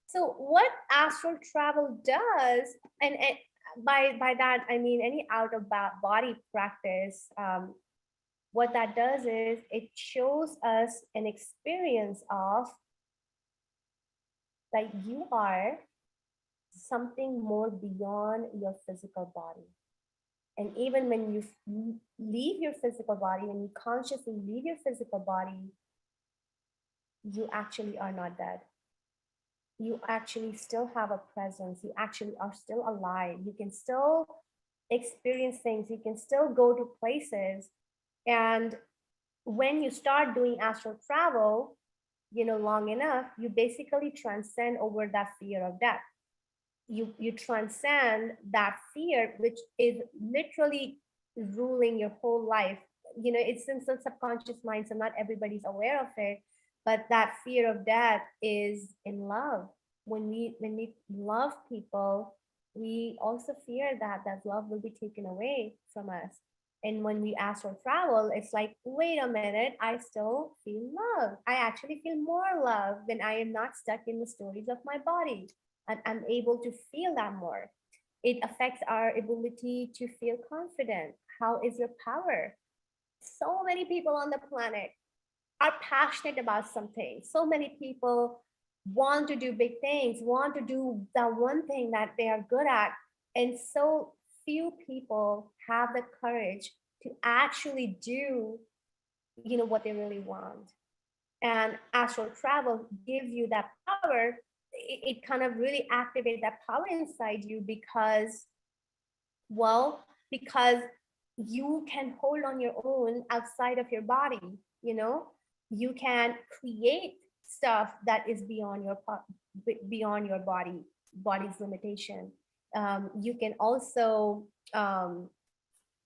So what astral travel does, and by that I mean any out of body practice, what that does is it shows us an experience of that you are something more beyond your physical body. And even when you leave your physical body, when you consciously leave your physical body, you actually are not dead. You actually still have a presence. You actually are still alive. You can still experience things. You can still go to places. And when you start doing astral travel, long enough, you basically transcend over that fear of death. You transcend that fear, which is literally ruling your whole life. It's in some subconscious mind, so not everybody's aware of it, but that fear of death is in love. When we love people, we also fear that love will be taken away from us. And when we ask for travel, it's like, wait a minute, I still feel love. I actually feel more love when I am not stuck in the stories of my body, and I'm able to feel that more. It affects our ability to feel confident. How is your power? So many people on the planet are passionate about something. So many people want to do big things, want to do the one thing that they are good at. And so few people have the courage to actually do, what they really want. And astral travel gives you that power. It kind of really activates that power inside you because you can hold on your own outside of your body. You can create stuff that is beyond your body's limitation. You can also um,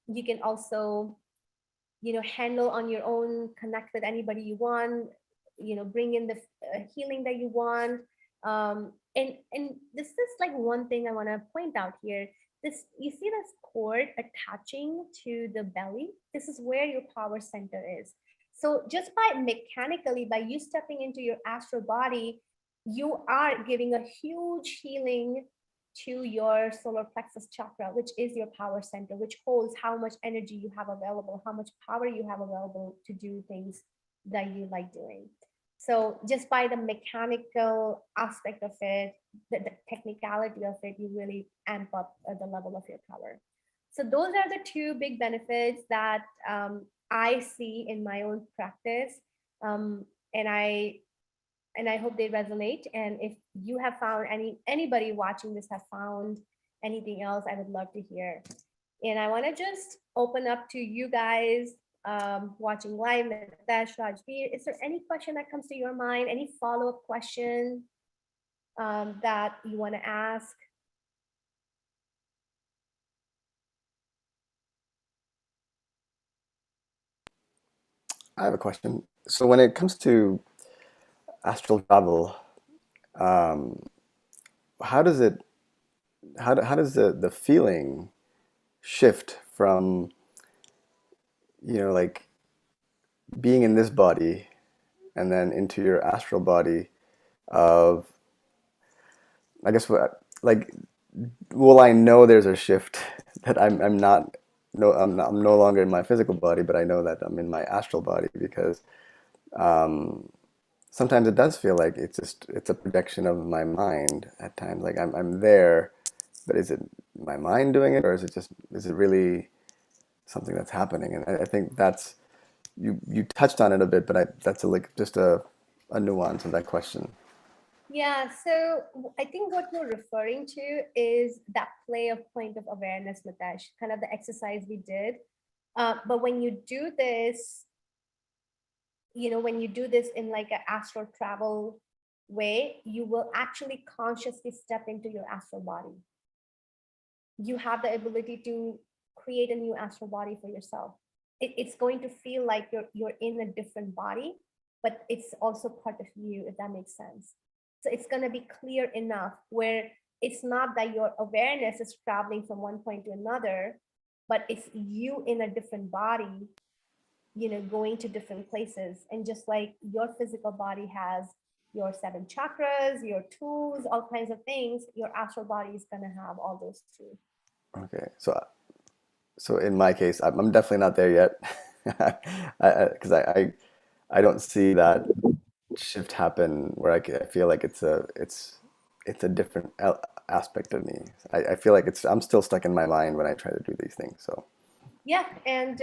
you can also handle on your own, connect with anybody you want, bring in the healing that you want. And this is like one thing I want to point out here. This, you see this cord attaching to the belly, this is where your power center is. So just by mechanically, by you stepping into your astral body, you are giving a huge healing to your solar plexus chakra, which is your power center, which holds how much energy you have available, how much power you have available to do things that you like doing. So just by the mechanical aspect of it, the technicality of it, you really amp up the level of your power. So those are the two big benefits that I see in my own practice. Um, and I hope they resonate. And if you have found anybody watching this have found anything else, I would love to hear. And I want to just open up to you guys watching live, Nitesh, Rajveer. Is there any question that comes to your mind? Any follow-up question that you want to ask? I have a question. So when it comes to astral travel, um, how does it how does the feeling shift from like being in this body and then into your astral body of, I guess, what, like, will I know there's a shift that I'm not, no, I'm no longer in my physical body, but I know that I'm in my astral body because sometimes it does feel like it's a projection of my mind at times. Like I'm there, but is it my mind doing it, or is it really something that's happening? And I think that's, you touched on it a bit, but that's just a nuance of that question. Yeah, so I think what you're referring to is that play of point of awareness, Nitesh, kind of the exercise we did. But when you do this, when you do this in like an astral travel way, you will actually consciously step into your astral body. You have the ability to create a new astral body for yourself. It's going to feel like you're in a different body, but it's also part of you, if that makes sense. So it's going to be clear enough where it's not that your awareness is traveling from one point to another, but it's you in a different body, going to different places. And just like your physical body has your 7 chakras, your tools, all kinds of things, your astral body is going to have all those too. Okay, so in my case, I'm definitely not there yet, because I don't see that shift happen where I feel like it's a different aspect of me. I feel like I'm still stuck in my mind when I try to do these things. So Yeah, and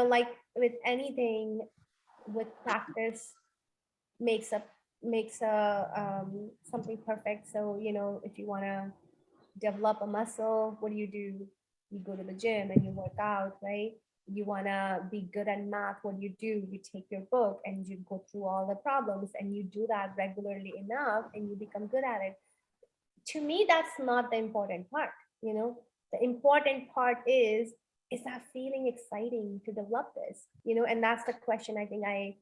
like with anything, with practice makes something perfect. So if you want to develop a muscle, what do? You go to the gym and you work out, right? You want to be good at math, what do? You take your book and you go through all the problems, and you do that regularly enough and you become good at it. To me, that's not the important part. The important part is that feeling exciting to develop this, and that's the question I think I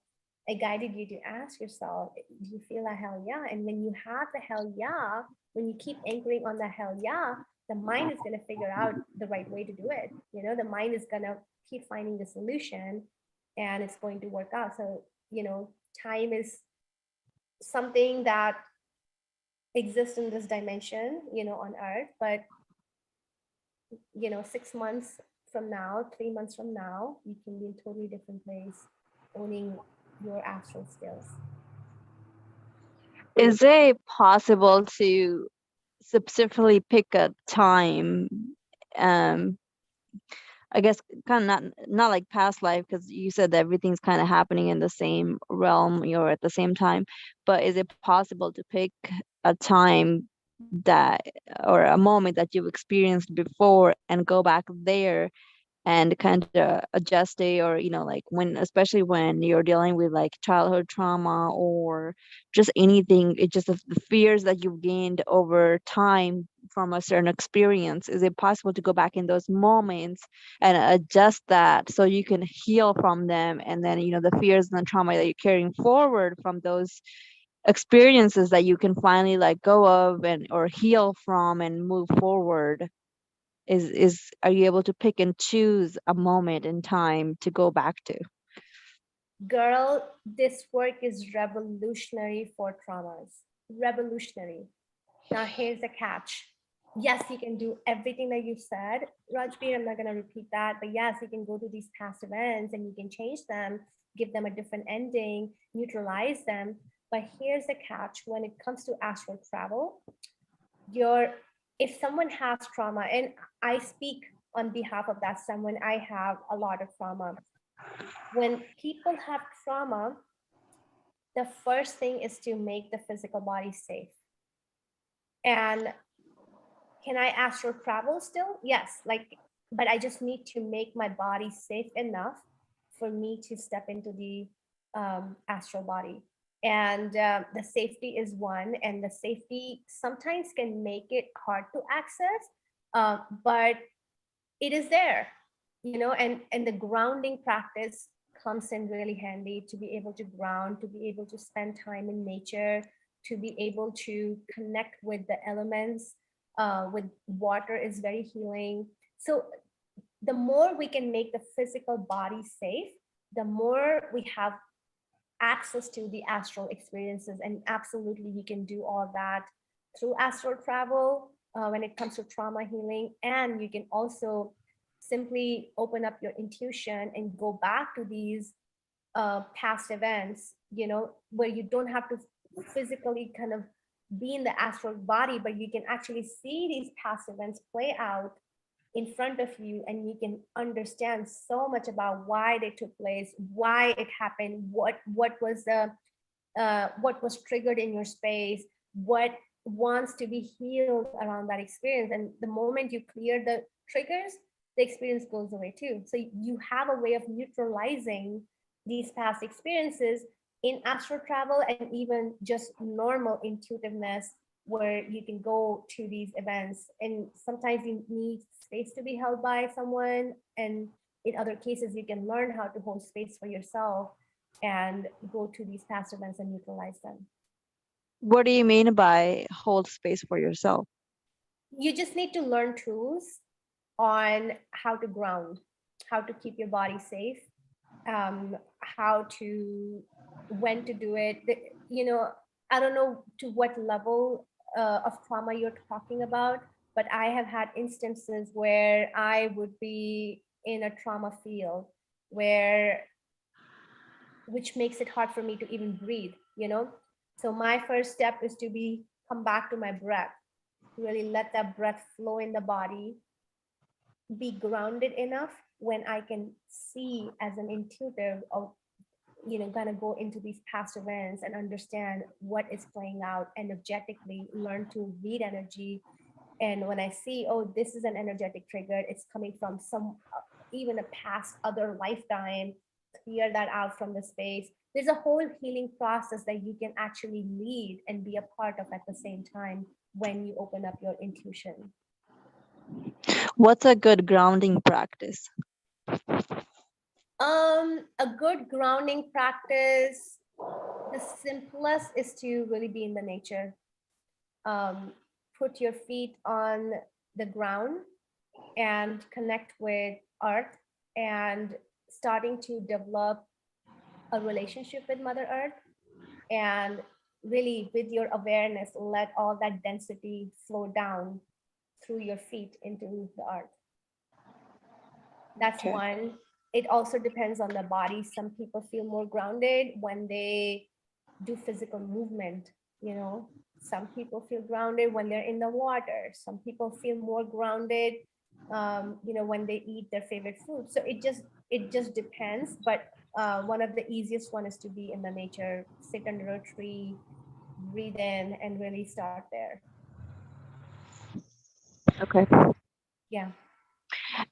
guided you to ask yourself. Do you feel a hell yeah? And when you have the hell yeah, when you keep anchoring on the hell yeah, the mind is going to figure out the right way to do it. The mind is going to keep finding the solution, and it's going to work out. So time is something that exists in this dimension, on earth, but 6 months from now, 3 months from now, you can be in a totally different place owning your astral skills. Is it possible to specifically pick a time? I guess kind of not like past life, because you said that everything's kind of happening in the same realm or at the same time. But is it possible to pick a time that, or a moment that you've experienced before, and go back there and kind of adjust it, or like when, especially when you're dealing with like childhood trauma or just anything, it's just the fears that you've gained over time from a certain experience? Is it possible to go back in those moments and adjust that so you can heal from them, and then the fears and the trauma that you're carrying forward from those experiences, that you can finally let go of and or heal from and move forward? Are you able to pick and choose a moment in time to go back to? Girl, this work is revolutionary for traumas. Revolutionary. Now here's the catch. Yes, you can do everything that you said, Rajbir. I'm not going to repeat that, but yes, you can go to these past events and you can change them, give them a different ending, neutralize them. But here's the catch. When it comes to astral travel, if someone has trauma, and I speak on behalf of that someone, I have a lot of trauma. When people have trauma, the first thing is to make the physical body safe. And can I astral travel still? Yes, but I just need to make my body safe enough for me to step into the astral body. And the safety is one, and the safety sometimes can make it hard to access, but it is there, and the grounding practice comes in really handy, to be able to ground, to be able to spend time in nature, to be able to connect with the elements. With water is very healing. So the more we can make the physical body safe, the more we have access to the astral experiences. And absolutely, you can do all that through astral travel when it comes to trauma healing. And you can also simply open up your intuition and go back to these past events, where you don't have to physically kind of be in the astral body, but you can actually see these past events play out in front of you, and you can understand so much about why they took place, why it happened, what was what was triggered in your space, what wants to be healed around that experience. And the moment you clear the triggers, the experience goes away too. So you have a way of neutralizing these past experiences in astral travel, and even just normal intuitiveness, where you can go to these events. And sometimes you need space to be held by someone, and in other cases you can learn how to hold space for yourself and go to these past events and utilize them. What do you mean by hold space for yourself? You just need to learn tools on how to ground, how to keep your body safe, how to, when to do it. I don't know to what level of trauma you're talking about, but I have had instances where I would be in a trauma field where, which makes it hard for me to even breathe. So my first step is to come back to my breath, really let that breath flow in the body, be grounded enough when I can see as an intuitive of gonna go into these past events and understand what is playing out energetically, learn to read energy. And when I see, oh, this is an energetic trigger, it's coming from some even a past other lifetime, clear that out from the space. There's a whole healing process that you can actually lead and be a part of at the same time when you open up your intuition. What's a good grounding practice? A good grounding practice, the simplest is to really be in the nature. Put your feet on the ground and connect with earth, and starting to develop a relationship with Mother Earth, and really with your awareness, let all that density flow down through your feet into the earth. That's Okay. one. It also depends on the body. Some people feel more grounded when they do physical movement. Some people feel grounded when they're in the water. Some people feel more grounded when they eat their favorite food. So it just depends. But one of the easiest one is to be in the nature, sit under a tree, breathe in, and really start there. Okay. Yeah.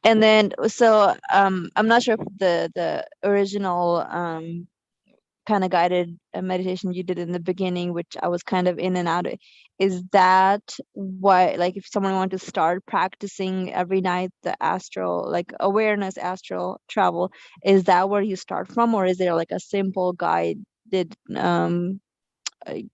And then, so I'm not sure if the original kind of guided meditation you did in the beginning, which I was kind of in and out of, is that what, like, if someone wanted to start practicing every night the astral, like awareness astral travel, is that where you start from, or is there like a simple guided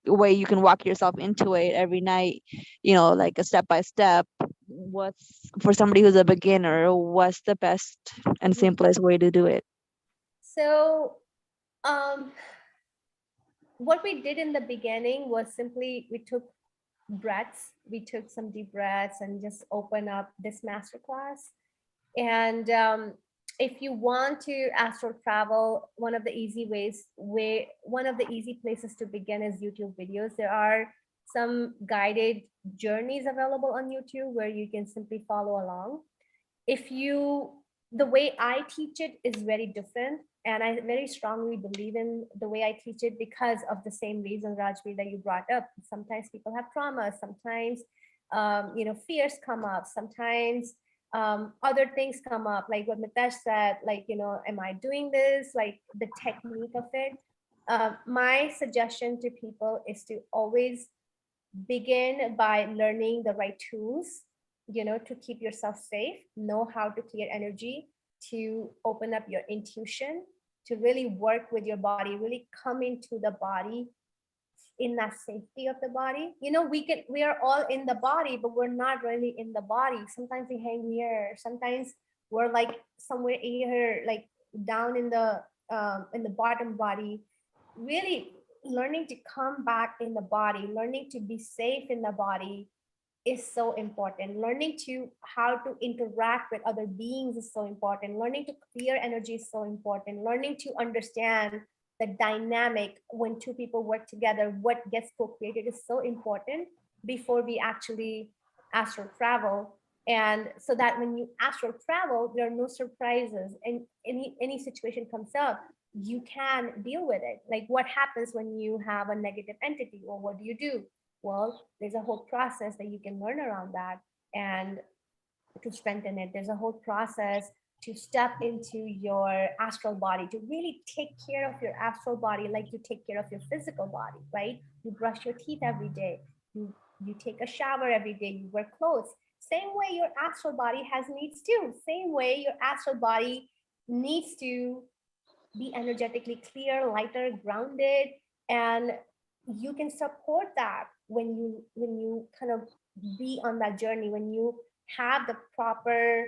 way you can walk yourself into it every night, like a step by step? What's, for somebody who's a beginner, what's the best and simplest way to do it? So what we did in the beginning was simply we took breaths, we took some deep breaths and just open up this masterclass. And if you want to astral travel, one of the easy places to begin is YouTube videos. There are some guided journeys available on YouTube where you can simply follow along. The way I teach it is very different, and I very strongly believe in the way I teach it because of the same reason, Rajvi, that you brought up. Sometimes people have trauma, sometimes fears come up, sometimes other things come up, like what Mitesh said, like, am I doing this, like the technique of it. My suggestion to people is to always begin by learning the right tools, to keep yourself safe, know how to clear energy, to open up your intuition, to really work with your body, really come into the body, in that safety of the body. We are all in the body, but we're not really in the body. Sometimes we hang here, sometimes we're like somewhere here, like down in the bottom body. Really learning to come back in the body, learning to be safe in the body is so important. Learning to how to interact with other beings is so important. Learning to clear energy is so important. Learning to understand the dynamic when two people work together, what gets co-created is so important before we actually astral travel. And so that when you astral travel, there are no surprises, and any situation comes up, you can deal with it. Like, what happens when you have a negative entity, or what do you do? Well, there's a whole process that you can learn around that and to strengthen it. There's a whole process to step into your astral body, to really take care of your astral body like you take care of your physical body, right? You brush your teeth every day. You take a shower every day. You wear clothes. Same way your astral body has needs too. Same way your astral body needs to be energetically clear, lighter, grounded, and you can support that when you kind of be on that journey, when you have the proper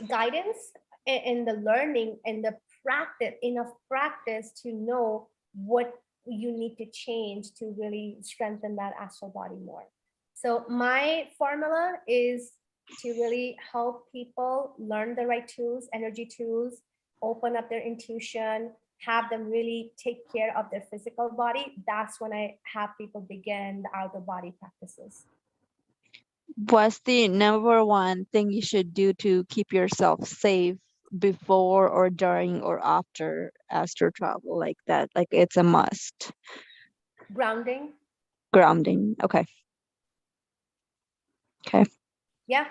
guidance in the learning and the practice, enough practice to know what you need to change to really strengthen that astral body more. So my formula is to really help people learn the right tools, energy tools, open up their intuition, have them really take care of their physical body. That's when I have people begin the outer body practices. What's the number one thing you should do to keep yourself safe before or during or after astral travel like that? Like it's a must. Grounding. Grounding. Okay. Okay. Yeah.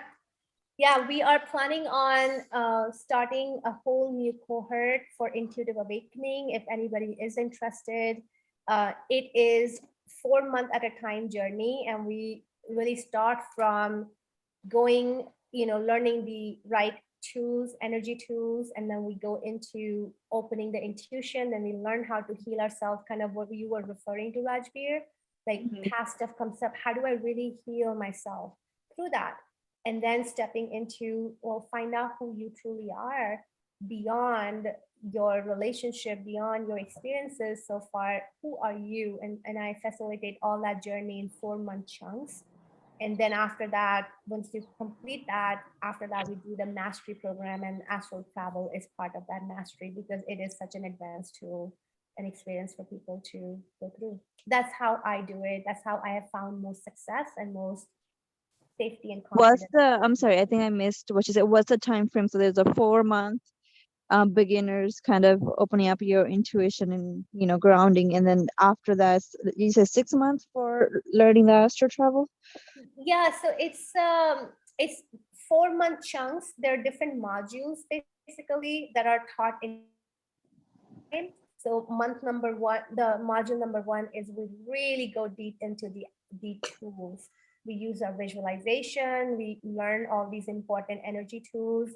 Yeah, we are planning on starting a whole new cohort for intuitive awakening. If anybody is interested, it is 4 month at a time journey, and we really start from going, learning the right tools, energy tools, and then we go into opening the intuition. Then we learn how to heal ourselves, kind of what you were referring to, Rajbir, like past stuff comes up. How do I really heal myself through that? And then stepping into, well, find out who you truly are beyond your relationship, beyond your experiences so far. Who are you? And I facilitate all that journey in 4 month chunks. And then after that, once you complete that, after that, we do the mastery program, and astral travel is part of that mastery because it is such an advanced tool and experience for people to go through. That's how I do it. That's how I have found most success and most safety and confidence. I'm sorry, I think I missed what you said. What's the time frame? So there's a 4 month beginners kind of opening up your intuition and grounding, and then after that you said 6 months for learning the astral travel. Yeah, so it's 4 month chunks. There are different modules basically that are taught in time. So month number one, the module number one is we really go deep into the tools. We use our visualization. We learn all these important energy tools.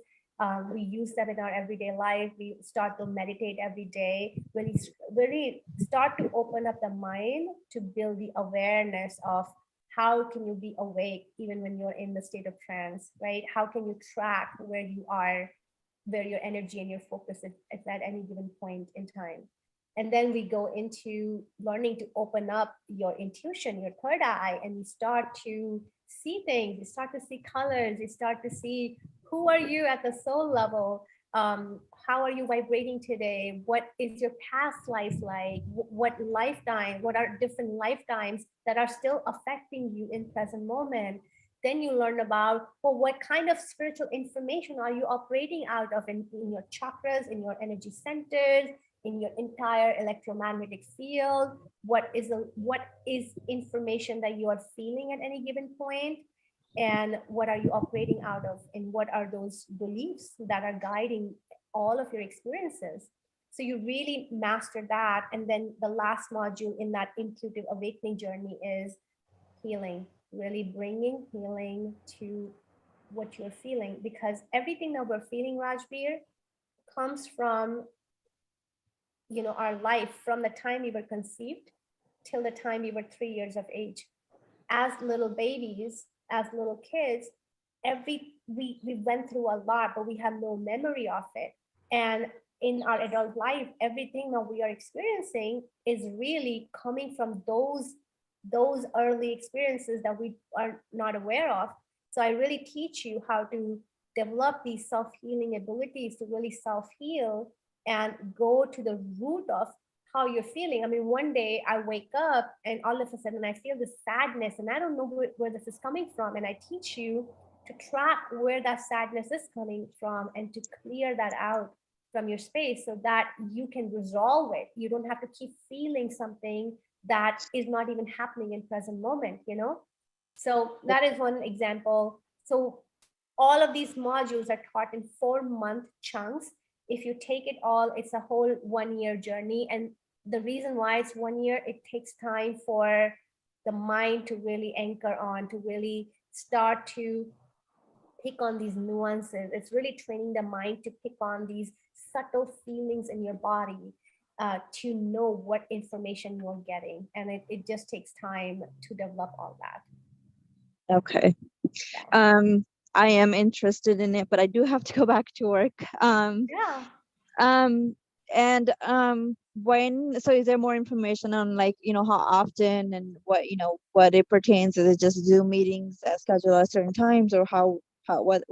We use them in our everyday life. We start to meditate every day. Really start to open up the mind to build the awareness of how can you be awake even when you're in the state of trance, right? How can you track where you are, where your energy and your focus is at any given point in time? And then we go into learning to open up your intuition, your third eye, and you start to see things, you start to see colors, you start to see who are you at the soul level. How are you vibrating today? What is your past life like? What lifetime? What are different lifetimes that are still affecting you in present moment? Then you learn about, well, what kind of spiritual information are you operating out of in your chakras, in your energy centers, in your entire electromagnetic field? What is information that you are feeling at any given point? And what are you operating out of? And what are those beliefs that are guiding all of your experiences? So you really master that. And then the last module in that intuitive awakening journey is healing, really bringing healing to what you're feeling, because everything that we're feeling, Rajbir, comes from our life, from the time we were conceived till the time we were 3 years of age. As little babies, as little kids, we went through a lot, but we have no memory of it. And in our adult life, everything that we are experiencing is really coming from those early experiences that we are not aware of. So I really teach you how to develop these self-healing abilities to really self-heal and go to the root of how you're feeling. I mean, one day I wake up and all of a sudden I feel this sadness and I don't know where this is coming from. And I teach you to track where that sadness is coming from and to clear that out from your space so that you can resolve it. You don't have to keep feeling something that is not even happening in present moment, So that is one example. So all of these modules are taught in 4 month chunks. If you take it all, it's a whole 1 year journey. And the reason why it's 1 year, it takes time for the mind to really anchor on, to really start to pick on these nuances. It's really training the mind to pick on these subtle feelings in your body, to know what information you're getting. And it just takes time to develop all that. Okay. I am interested in it, but I do have to go back to work. Yeah. And when, so is there more information on, like, how often and what, what it pertains? Is it just Zoom meetings scheduled at certain times, or what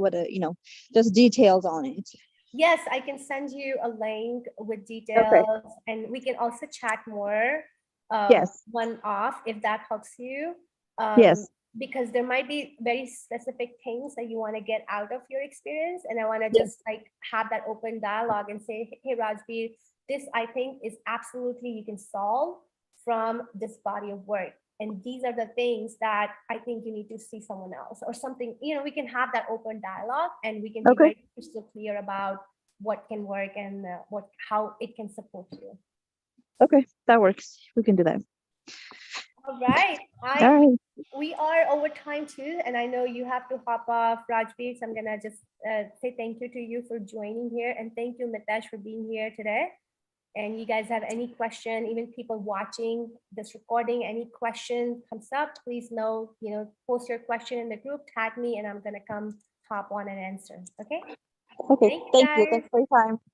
just details on it? Yes, I can send you a link with Okay. details, and we can also chat more Yes. one off if that helps you. Yes. Because there might be very specific things that you want to get out of your experience, and I want to Yes. just like have that open dialogue and say, hey Rajbir, this I think is absolutely you can solve from this body of work, and these are the things that I think you need to see someone else or something. We can have that open dialogue, and we can be Okay. very crystal clear about what can work and how it can support you. Okay, that works. We can do that. All right. All right. We are over time too, and I know you have to hop off, Rajbir. So I'm gonna just say thank you to you for joining here, and thank you, Mitesh, for being here today. And you guys have any question, even people watching this recording, any question comes up, please post your question in the group, tag me, and I'm gonna come hop on and answer. Okay. Okay. Thank you. Guys. Thanks for your time.